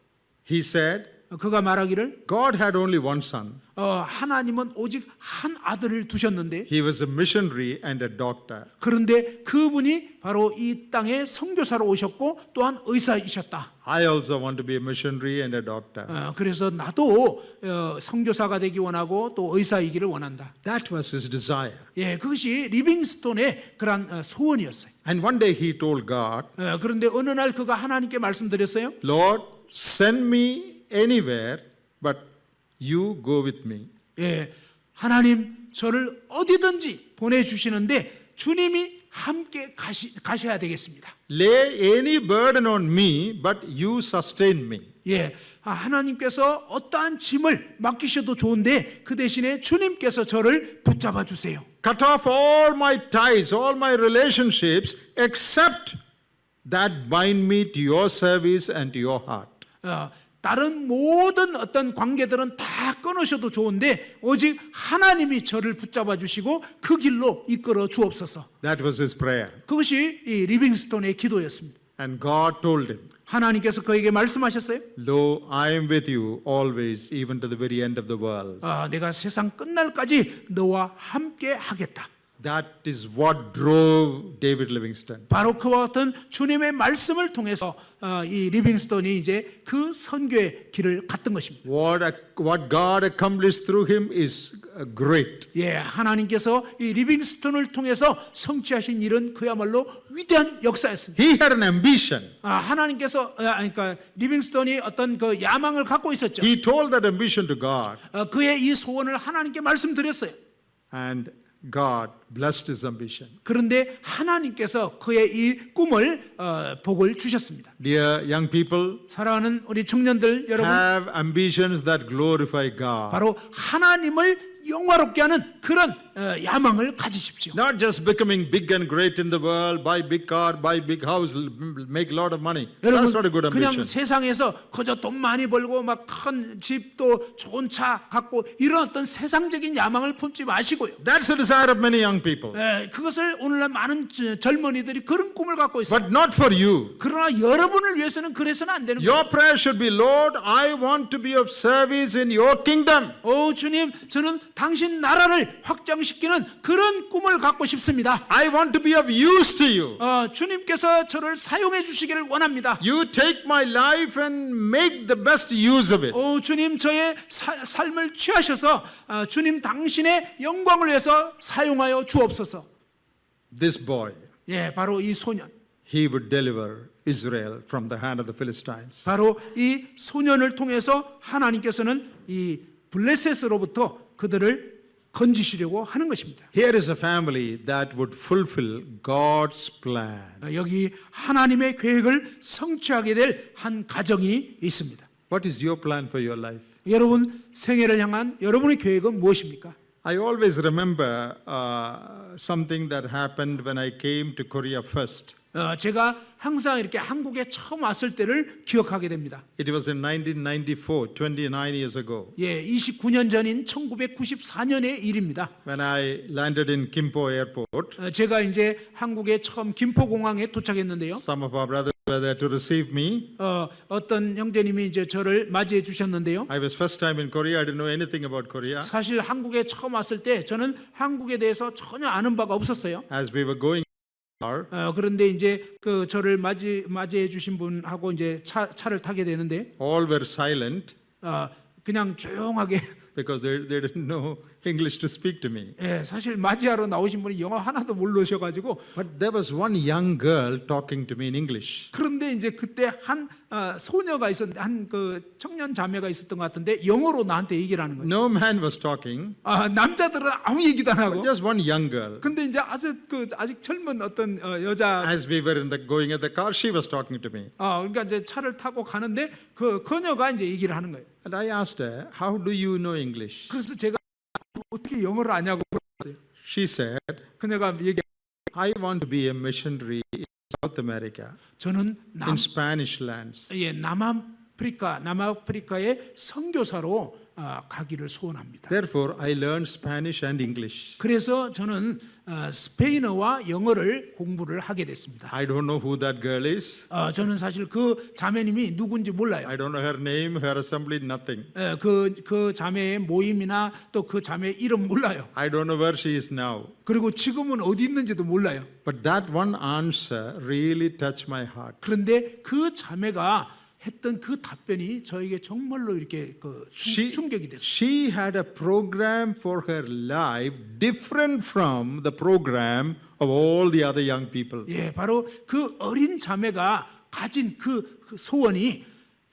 Speaker 1: He said,
Speaker 2: 그가 말하기를
Speaker 1: God had only one son.
Speaker 2: 하나님은 오직 한 아들을 두셨는데,
Speaker 1: He was a missionary and a doctor.
Speaker 2: 그런데 그분이 바로 이 땅에 선교사로 오셨고 또한 의사이셨다.
Speaker 1: I also want to be a missionary and a doctor.
Speaker 2: 그래서 나도 선교사가 되기 원하고 또 의사이기를 원한다.
Speaker 1: That was his desire.
Speaker 2: 예, 그것이 리빙스톤의 그런 소원이었어요.
Speaker 1: And one day he told God,
Speaker 2: 그런데 어느 날 그가 하나님께 말씀드렸어요.
Speaker 1: Lord, send me anywhere, but you go with me.
Speaker 2: 예, 하나님 저를 어디든지 보내주시는데 주님이 함께 가셔야 되겠습니다.
Speaker 1: Lay any burden on me, but you sustain me.
Speaker 2: 예, 하나님께서 어떠한 짐을 맡기셔도 좋은데 그 대신에 주님께서 저를 붙잡아 주세요.
Speaker 1: Cut off all my ties, all my relationships, except that bind me to your service and to your heart.
Speaker 2: 다른 모든 어떤 관계들은 다 끊으셔도 좋은데 오직 하나님이 저를 붙잡아 주시고 그 길로 이끌어 주옵소서.
Speaker 1: That was his prayer.
Speaker 2: 그것이 이 리빙스톤의 기도였습니다.
Speaker 1: And God told him,
Speaker 2: 하나님께서 그에게 말씀하셨어요.
Speaker 1: Lo, I am with you always, even to the very end of the world.
Speaker 2: 내가 세상 끝날까지 너와 함께 하겠다.
Speaker 1: That is what drove David Livingstone.
Speaker 2: 바로 그와 같은 주님의 말씀을 통해서 이 리빙스톤이 이제 그 선교의 길을 갔던 것입니다.
Speaker 1: What God accomplished through him is great.
Speaker 2: 예, 하나님께서 이 리빙스톤을 통해서 성취하신 일은 그야말로 위대한 역사였습니다.
Speaker 1: He had an ambition.
Speaker 2: 하나님께서 그러니까 리빙스톤이 어떤 그 야망을 갖고 있었죠.
Speaker 1: He told that ambition to God,
Speaker 2: 그의 이 소원을 하나님께 말씀드렸어요.
Speaker 1: and God blessed his ambition.
Speaker 2: 그런데 하나님께서 그의 이 꿈을 복을 주셨습니다.
Speaker 1: Dear young people,
Speaker 2: 사랑하는 우리 청년들 여러분,
Speaker 1: have ambitions that glorify God.
Speaker 2: 바로 하나님을 영화롭게 하는 그런 야망을 가지십시오.
Speaker 1: Not just becoming big and great in the world, buy big car, buy big house, make a lot of money. That's not a good
Speaker 2: 여러분 그냥
Speaker 1: ambition.
Speaker 2: 세상에서 그저 돈 많이 벌고 막 큰 집도 좋은 차 갖고 이런 어떤 세상적인 야망을 품지 마시고요.
Speaker 1: That's the desire of many young young people.
Speaker 2: 그것을 오늘날 많은 젊은이들이 그런 꿈을 갖고 있어요.
Speaker 1: But not for you.
Speaker 2: 그러나 여러분을 위해서는 그래서는 안 되는 거예요.
Speaker 1: Your prayer should be, Lord, I want to be of service in your kingdom.
Speaker 2: 오 주님, 저는 당신 나라를 확장시키는 그런 꿈을 갖고 싶습니다.
Speaker 1: I want to be of use to you.
Speaker 2: 주님께서 저를 사용해 주시기를 원합니다.
Speaker 1: You take my life and make the best use of it.
Speaker 2: 오 주님, 저의 삶을 취하셔서 주님 당신의 영광을 위해서 사용하여 주옵소서.
Speaker 1: This boy,
Speaker 2: 예, 바로 이 소년,
Speaker 1: he would deliver Israel from the hand of the Philistines.
Speaker 2: 바로 이 소년을 통해서 하나님께서는 이 블레셋으로부터 그들을 건지시려고 하는 것입니다.
Speaker 1: Here is a family that would fulfill God's plan.
Speaker 2: 여기 하나님의 계획을 성취하게 될 한 가정이 있습니다.
Speaker 1: What is your plan for your life?
Speaker 2: 여러분 생애를 향한 여러분의 계획은 무엇입니까?
Speaker 1: I always remember something that happened when I came to Korea first.
Speaker 2: 제가 항상 이렇게 한국에 처음 왔을 때를 기억하게 됩니다.
Speaker 1: It was in 1994, 29 years ago,
Speaker 2: 예, 29년 전인 1994년의 일입니다.
Speaker 1: when I landed in Gimpo Airport.
Speaker 2: 제가 이제 한국에 처음 김포공항에 도착했는데요.
Speaker 1: Some of our brothers were there to receive me.
Speaker 2: 어떤 형제님이 이제 저를 맞이해 주셨는데요.
Speaker 1: I was first time in Korea. I didn't know anything about Korea.
Speaker 2: 사실 한국에 처음 왔을 때 저는 한국에 대해서 전혀 아는 바가 없었어요.
Speaker 1: As we were going,
Speaker 2: 그런데 이제 그 저를 맞이해 주신 분하고 이제 차를 타게 되는데
Speaker 1: all were silent
Speaker 2: 그냥 조용하게
Speaker 1: because they didn't know English to speak to me.
Speaker 2: 예, 사실 맞이하러 나오신 분이 영어 하나도 모르셔가지고
Speaker 1: But there was one young girl talking to me in English.
Speaker 2: 그런데 이제 그때 한 소녀가 있었는데 한 그 청년 자매가 있었던 것 같은데 영어로 나한테 얘기를 하는 거예요.
Speaker 1: No man was talking,
Speaker 2: 남자들은 아무 얘기도 안 하고.
Speaker 1: just one young girl.
Speaker 2: 근데 이제 아직 젊은 어떤 여자
Speaker 1: As we were going in the car, she was talking to me.
Speaker 2: 그러니까 이제 차를 타고 가는데 그 그녀가 이제 얘기를 하는 거예요.
Speaker 1: And I asked her, how do you know English?
Speaker 2: 그래서 제가 어떻게 영어를 아냐고 물었어요.
Speaker 1: She said,
Speaker 2: 그녀가 얘기
Speaker 1: I want to be a missionary in South America,
Speaker 2: 저는
Speaker 1: in Spanish lands.
Speaker 2: 남아프리카의 선교사로 가기를 소원합니다.
Speaker 1: Therefore, I learned Spanish and English.
Speaker 2: 그래서 저는 스페인어와 영어를 공부를 하게 됐습니다.
Speaker 1: I don't know who that girl is.
Speaker 2: 저는 사실 그 자매님이 누군지 몰라요.
Speaker 1: I don't know her name, her assembly, nothing.
Speaker 2: 그 자매의 모임이나 또 그 자매의 이름 몰라요.
Speaker 1: I don't know where she is now.
Speaker 2: 그리고 지금은 어디 있는지도 몰라요.
Speaker 1: But that one answer really touched my heart.
Speaker 2: 그런데 그 자매가 했던 그 답변이 저에게 정말로 이렇게 충격이 됐어요.
Speaker 1: She had a program for her life different from the program of all the other young people.
Speaker 2: 예, 바로 그 어린 자매가 가진 그 소원이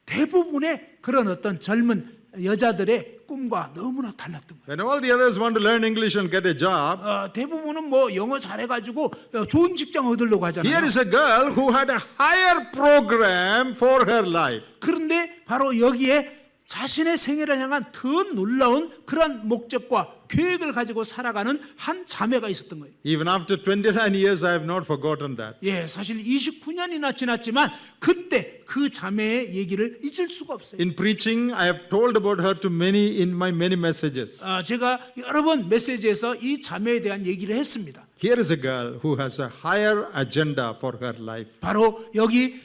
Speaker 2: 대부분의 그런 어떤 젊은 여자들의 꿈과 너무나 달랐던 거예요.
Speaker 1: When all the others want to learn English and get a job,
Speaker 2: 대부분은 뭐 영어 잘해가지고 좋은 직장 얻으려고 하잖아요.
Speaker 1: here is a girl who had a higher program for her life.
Speaker 2: 그런데 바로 여기에 자신의 생애를 향한 더 놀라운 그런 목적과 계획을 가지고 살아가는 한 자매가 있었던 거예요.
Speaker 1: Even after 29 years, I have not forgotten that.
Speaker 2: 예, 사실 29년이나 지났지만 그때 그 자매의 얘기를 잊을 수가 없어요.
Speaker 1: In preaching, I have told about her to many in my many messages.
Speaker 2: 제가 여러 번 메시지에서 이 자매에 대한 얘기를 했습니다.
Speaker 1: Here is a girl who has a higher agenda for her life.
Speaker 2: 바로 여기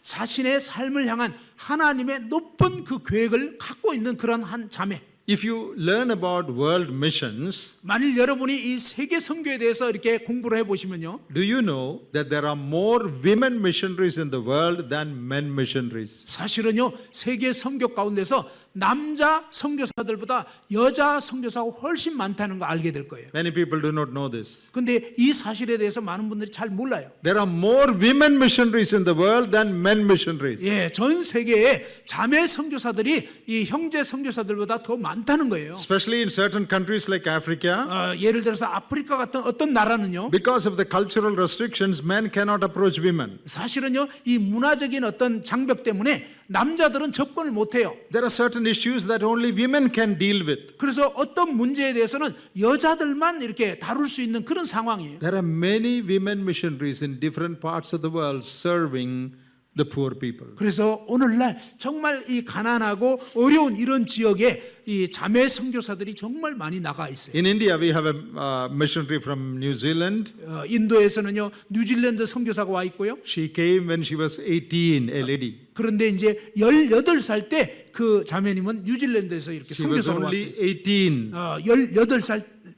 Speaker 2: 자신의 삶을 향한 하나님의 높은 그 계획을 갖고 있는 그런 한 자매.
Speaker 1: If you learn about world missions,
Speaker 2: 만일 여러분이 이 세계 선교에 대해서 이렇게 공부를 해보시면요.
Speaker 1: do you know that there are more women missionaries in the world than men missionaries?
Speaker 2: 사실은요, 세계 선교 가운데서 남자 선교사들보다 여자 선교사가 훨씬 많다는 거 알게 될 거예요.
Speaker 1: Many people do not know this.
Speaker 2: 근데 이 사실에 대해서 많은 분들이 잘 몰라요.
Speaker 1: There are more women missionaries in the world than men missionaries.
Speaker 2: 예, 전 세계에 자매 선교사들이 이 형제 선교사들보다 더 많다는 거예요.
Speaker 1: Especially in certain countries like Africa,
Speaker 2: 예를 들어서 아프리카 같은 어떤 나라는요.
Speaker 1: because of the cultural restrictions, men cannot approach women.
Speaker 2: 사실은요, 이 문화적인 어떤 장벽 때문에 남자들은 접근을 못 해요.
Speaker 1: There are certain issues that only women can deal with.
Speaker 2: 그래서 어떤 문제에 대해서는 여자들만 이렇게 다룰 수 있는 그런 상황이에요.
Speaker 1: There are many women missionaries in different parts of the world serving the poor people.
Speaker 2: 그래서 오늘날 정말 이 가난하고 어려운 이런 지역에 이 자매 선교사들이 정말 많이 나가 있어요.
Speaker 1: In India, we have a missionary from New Zealand.
Speaker 2: 인도에서는요 뉴질랜드 선교사가 와 있고요.
Speaker 1: She came when she was 18, a lady.
Speaker 2: 그런데 이제 18살 때 그 자매님은 뉴질랜드에서 이렇게
Speaker 1: She was
Speaker 2: 선교사로
Speaker 1: only
Speaker 2: 왔어요.
Speaker 1: 18,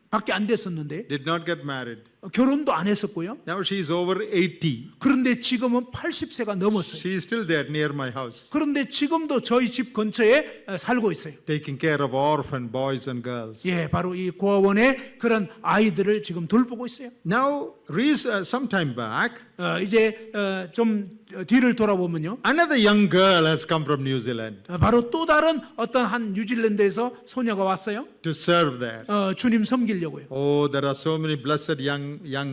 Speaker 2: 18살밖에 안 됐었는데
Speaker 1: did not get married.
Speaker 2: 결혼도 안 했었고요.
Speaker 1: Now she is over 80.
Speaker 2: 그런데 지금은 80세가 넘었어요.
Speaker 1: She is still there near my house,
Speaker 2: 그런데 지금도 저희 집 근처에 살고 있어요.
Speaker 1: taking care of orphan boys and girls.
Speaker 2: 예, 바로 이 고아원의 그런 아이들을 지금 돌보고 있어요.
Speaker 1: Now, some time back,
Speaker 2: 이제 좀 뒤를 돌아보면요.
Speaker 1: another young girl has come from New Zealand
Speaker 2: 바로 또 다른 어떤 한 뉴질랜드에서 소녀가 왔어요.
Speaker 1: to serve there.
Speaker 2: 주님 섬기려고요.
Speaker 1: Oh, there are so many blessed young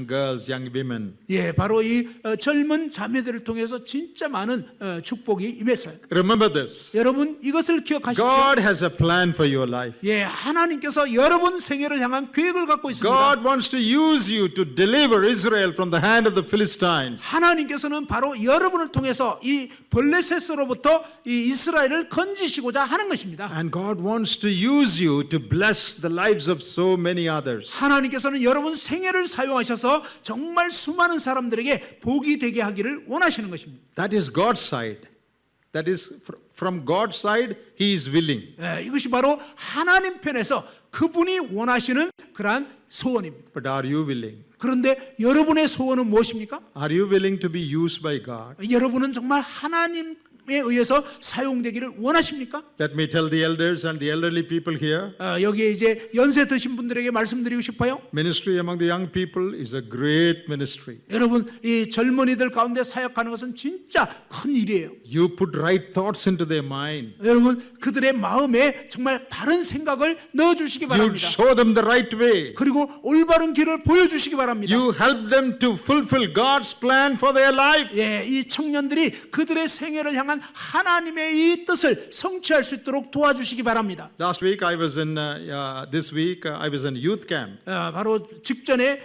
Speaker 1: girls, young women.
Speaker 2: 예, 바로 이 젊은 자매들을 통해서 진짜 많은 축복이 임했어요.
Speaker 1: Remember this.
Speaker 2: 여러분 이것을 기억하십시오.
Speaker 1: God has a plan for your life.
Speaker 2: 예, 하나님께서 여러분 생애를 향한 계획을 갖고 있습니다.
Speaker 1: God wants to use you to deliver Israel from the hand of the Philistines.
Speaker 2: 하나님께서는 바로 여러분을 통해서 이 블레셋으로부터 이 이스라엘을 건지시고자 하는 것입니다.
Speaker 1: And God wants to use you to bless the lives of so many others.
Speaker 2: 하나님께서는 여러분 생애를 사용하셔서 정말 수많은 사람들에게 복이 되게 하기를 원하시는 것입니다.
Speaker 1: That is God's side. That is from God's side, He is willing.
Speaker 2: 이것이 바로 하나님 편에서 그분이 원하시는 그러한 소원입니다.
Speaker 1: But are you willing?
Speaker 2: 그런데 여러분의 소원은 무엇입니까?
Speaker 1: Are you willing to be used by God?
Speaker 2: 여러분은 정말 하나님에 의해서 사용되기를 원하십니까?
Speaker 1: Let me tell the elders and the elderly people here.
Speaker 2: 여기에 이제 연세 드신 분들에게 말씀드리고 싶어요.
Speaker 1: Ministry among the young people is a great ministry.
Speaker 2: 여러분 이 젊은이들 가운데 사역하는 것은 진짜 큰 일이에요.
Speaker 1: You put right thoughts into their mind.
Speaker 2: 여러분 그들의 마음에 정말 바른 생각을 넣어주시기
Speaker 1: You
Speaker 2: 바랍니다.
Speaker 1: show them the right way.
Speaker 2: 그리고 올바른 길을 보여주시기 바랍니다.
Speaker 1: You help them to fulfill God's plan for their life.
Speaker 2: 예, 이 청년들이 그들의 생애를 향한 하나님의 이 뜻을 성취할 수 있도록 도와주시기 바랍니다.
Speaker 1: Last week I was in, this week I was in youth camp.
Speaker 2: 바로 직전에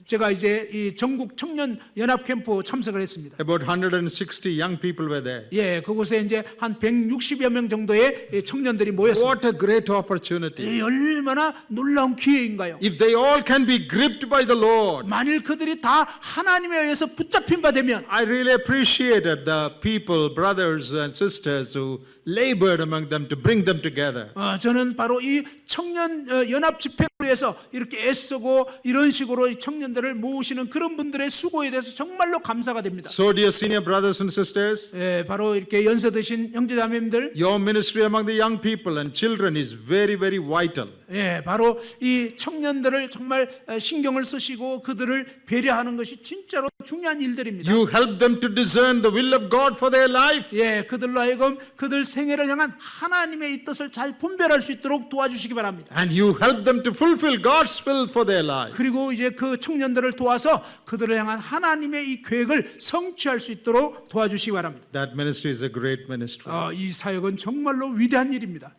Speaker 2: 제가 이제 이 전국 청년 연합 캠프 참석을 했습니다.
Speaker 1: About 160 young people were there.
Speaker 2: 예, 그곳에 이제 한 160여 명 정도의 청년들이 모였습니다.
Speaker 1: What a great opportunity.
Speaker 2: 얼마나 놀라운 기회인가요?
Speaker 1: If they all can be gripped by the Lord.
Speaker 2: 만일 그들이 다 하나님에 의해서 붙잡힌 바 되면
Speaker 1: I really appreciated the people, brothers and sisters who labored among them to bring them together.
Speaker 2: 저는 바로 이 청년 연합 집회를 위해서 이렇게 애쓰고 이런 식으로 청년들을 모으시는 그런 분들의 수고에 대해서 정말로 감사가 됩니다.
Speaker 1: So dear senior brothers and sisters,
Speaker 2: 예, 바로 이렇게 연세 드신 형제자매님들,
Speaker 1: your ministry among the young people and children is very, very vital.
Speaker 2: 예, 바로 이 청년들을 정말 신경을 쓰시고 그들을 배려하는 것이 진짜로 중요한 일들입니다.
Speaker 1: You help them to discern the will of God for their life.
Speaker 2: 예, 그들로 하여금 그들 생애를 향한 하나님의 이 뜻을 잘 분별할 수 있도록 도와주시기 바랍니다.
Speaker 1: And you help them to fulfill God's will for their life.
Speaker 2: 그리고 이제 그 청년들을 도와서 그들을 향한 하나님의 이 계획을 성취할 수 있도록 도와주시기 바랍니다.
Speaker 1: That ministry is a great ministry.
Speaker 2: 이 사역은 정말로 위대한 일입니다.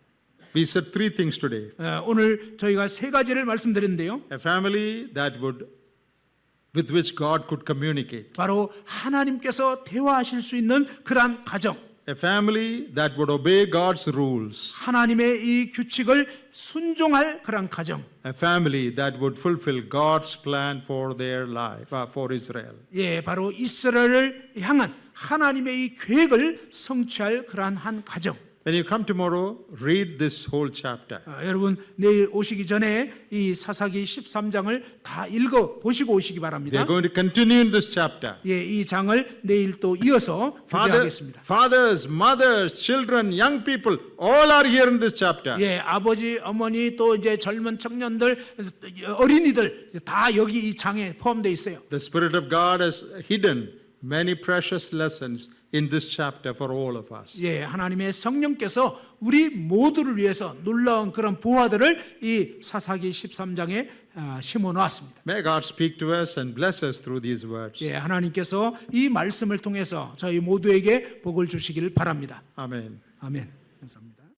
Speaker 1: We said three things today.
Speaker 2: 오늘 저희가 세 가지를 말씀드렸는데요.
Speaker 1: A family with which God could communicate.
Speaker 2: 바로 하나님께서 대화하실 수 있는 그러한 가정.
Speaker 1: A family that would obey God's rules.
Speaker 2: 하나님의 이 규칙을 순종할 그러한 가정.
Speaker 1: A family that would fulfill God's plan for their life, for Israel.
Speaker 2: 예, 바로 이스라엘을 향한 하나님의 이 계획을 성취할 그러한 한 가정.
Speaker 1: When you come tomorrow, read this whole chapter.
Speaker 2: 여러분 내일 오시기 전에 이 사사기 13장을 다 읽어 보시고 오시기
Speaker 1: We
Speaker 2: 바랍니다.
Speaker 1: are going to continue in this chapter.
Speaker 2: 예, 이 장을 내일 또 이어서 교제하겠습니다.
Speaker 1: Fathers, mothers, children, young people, all are here in this chapter.
Speaker 2: 예, 아버지, 어머니 또 이제 젊은 청년들, 어린이들 다 여기 이 장에 포함되어 있어요.
Speaker 1: The Spirit of God has hidden many precious lessons in this chapter for all of us.
Speaker 2: 예, 하나님의 성령께서 우리 모두를 위해서 놀라운 그런 보화들을 이 사사기 13장에 심어 놓았습니다.
Speaker 1: May God speak to us and bless us through these words.
Speaker 2: 예, 하나님께서 이 말씀을 통해서 저희 모두에게 복을 주시기를 바랍니다.
Speaker 1: Amen.
Speaker 2: 아멘. 감사합니다.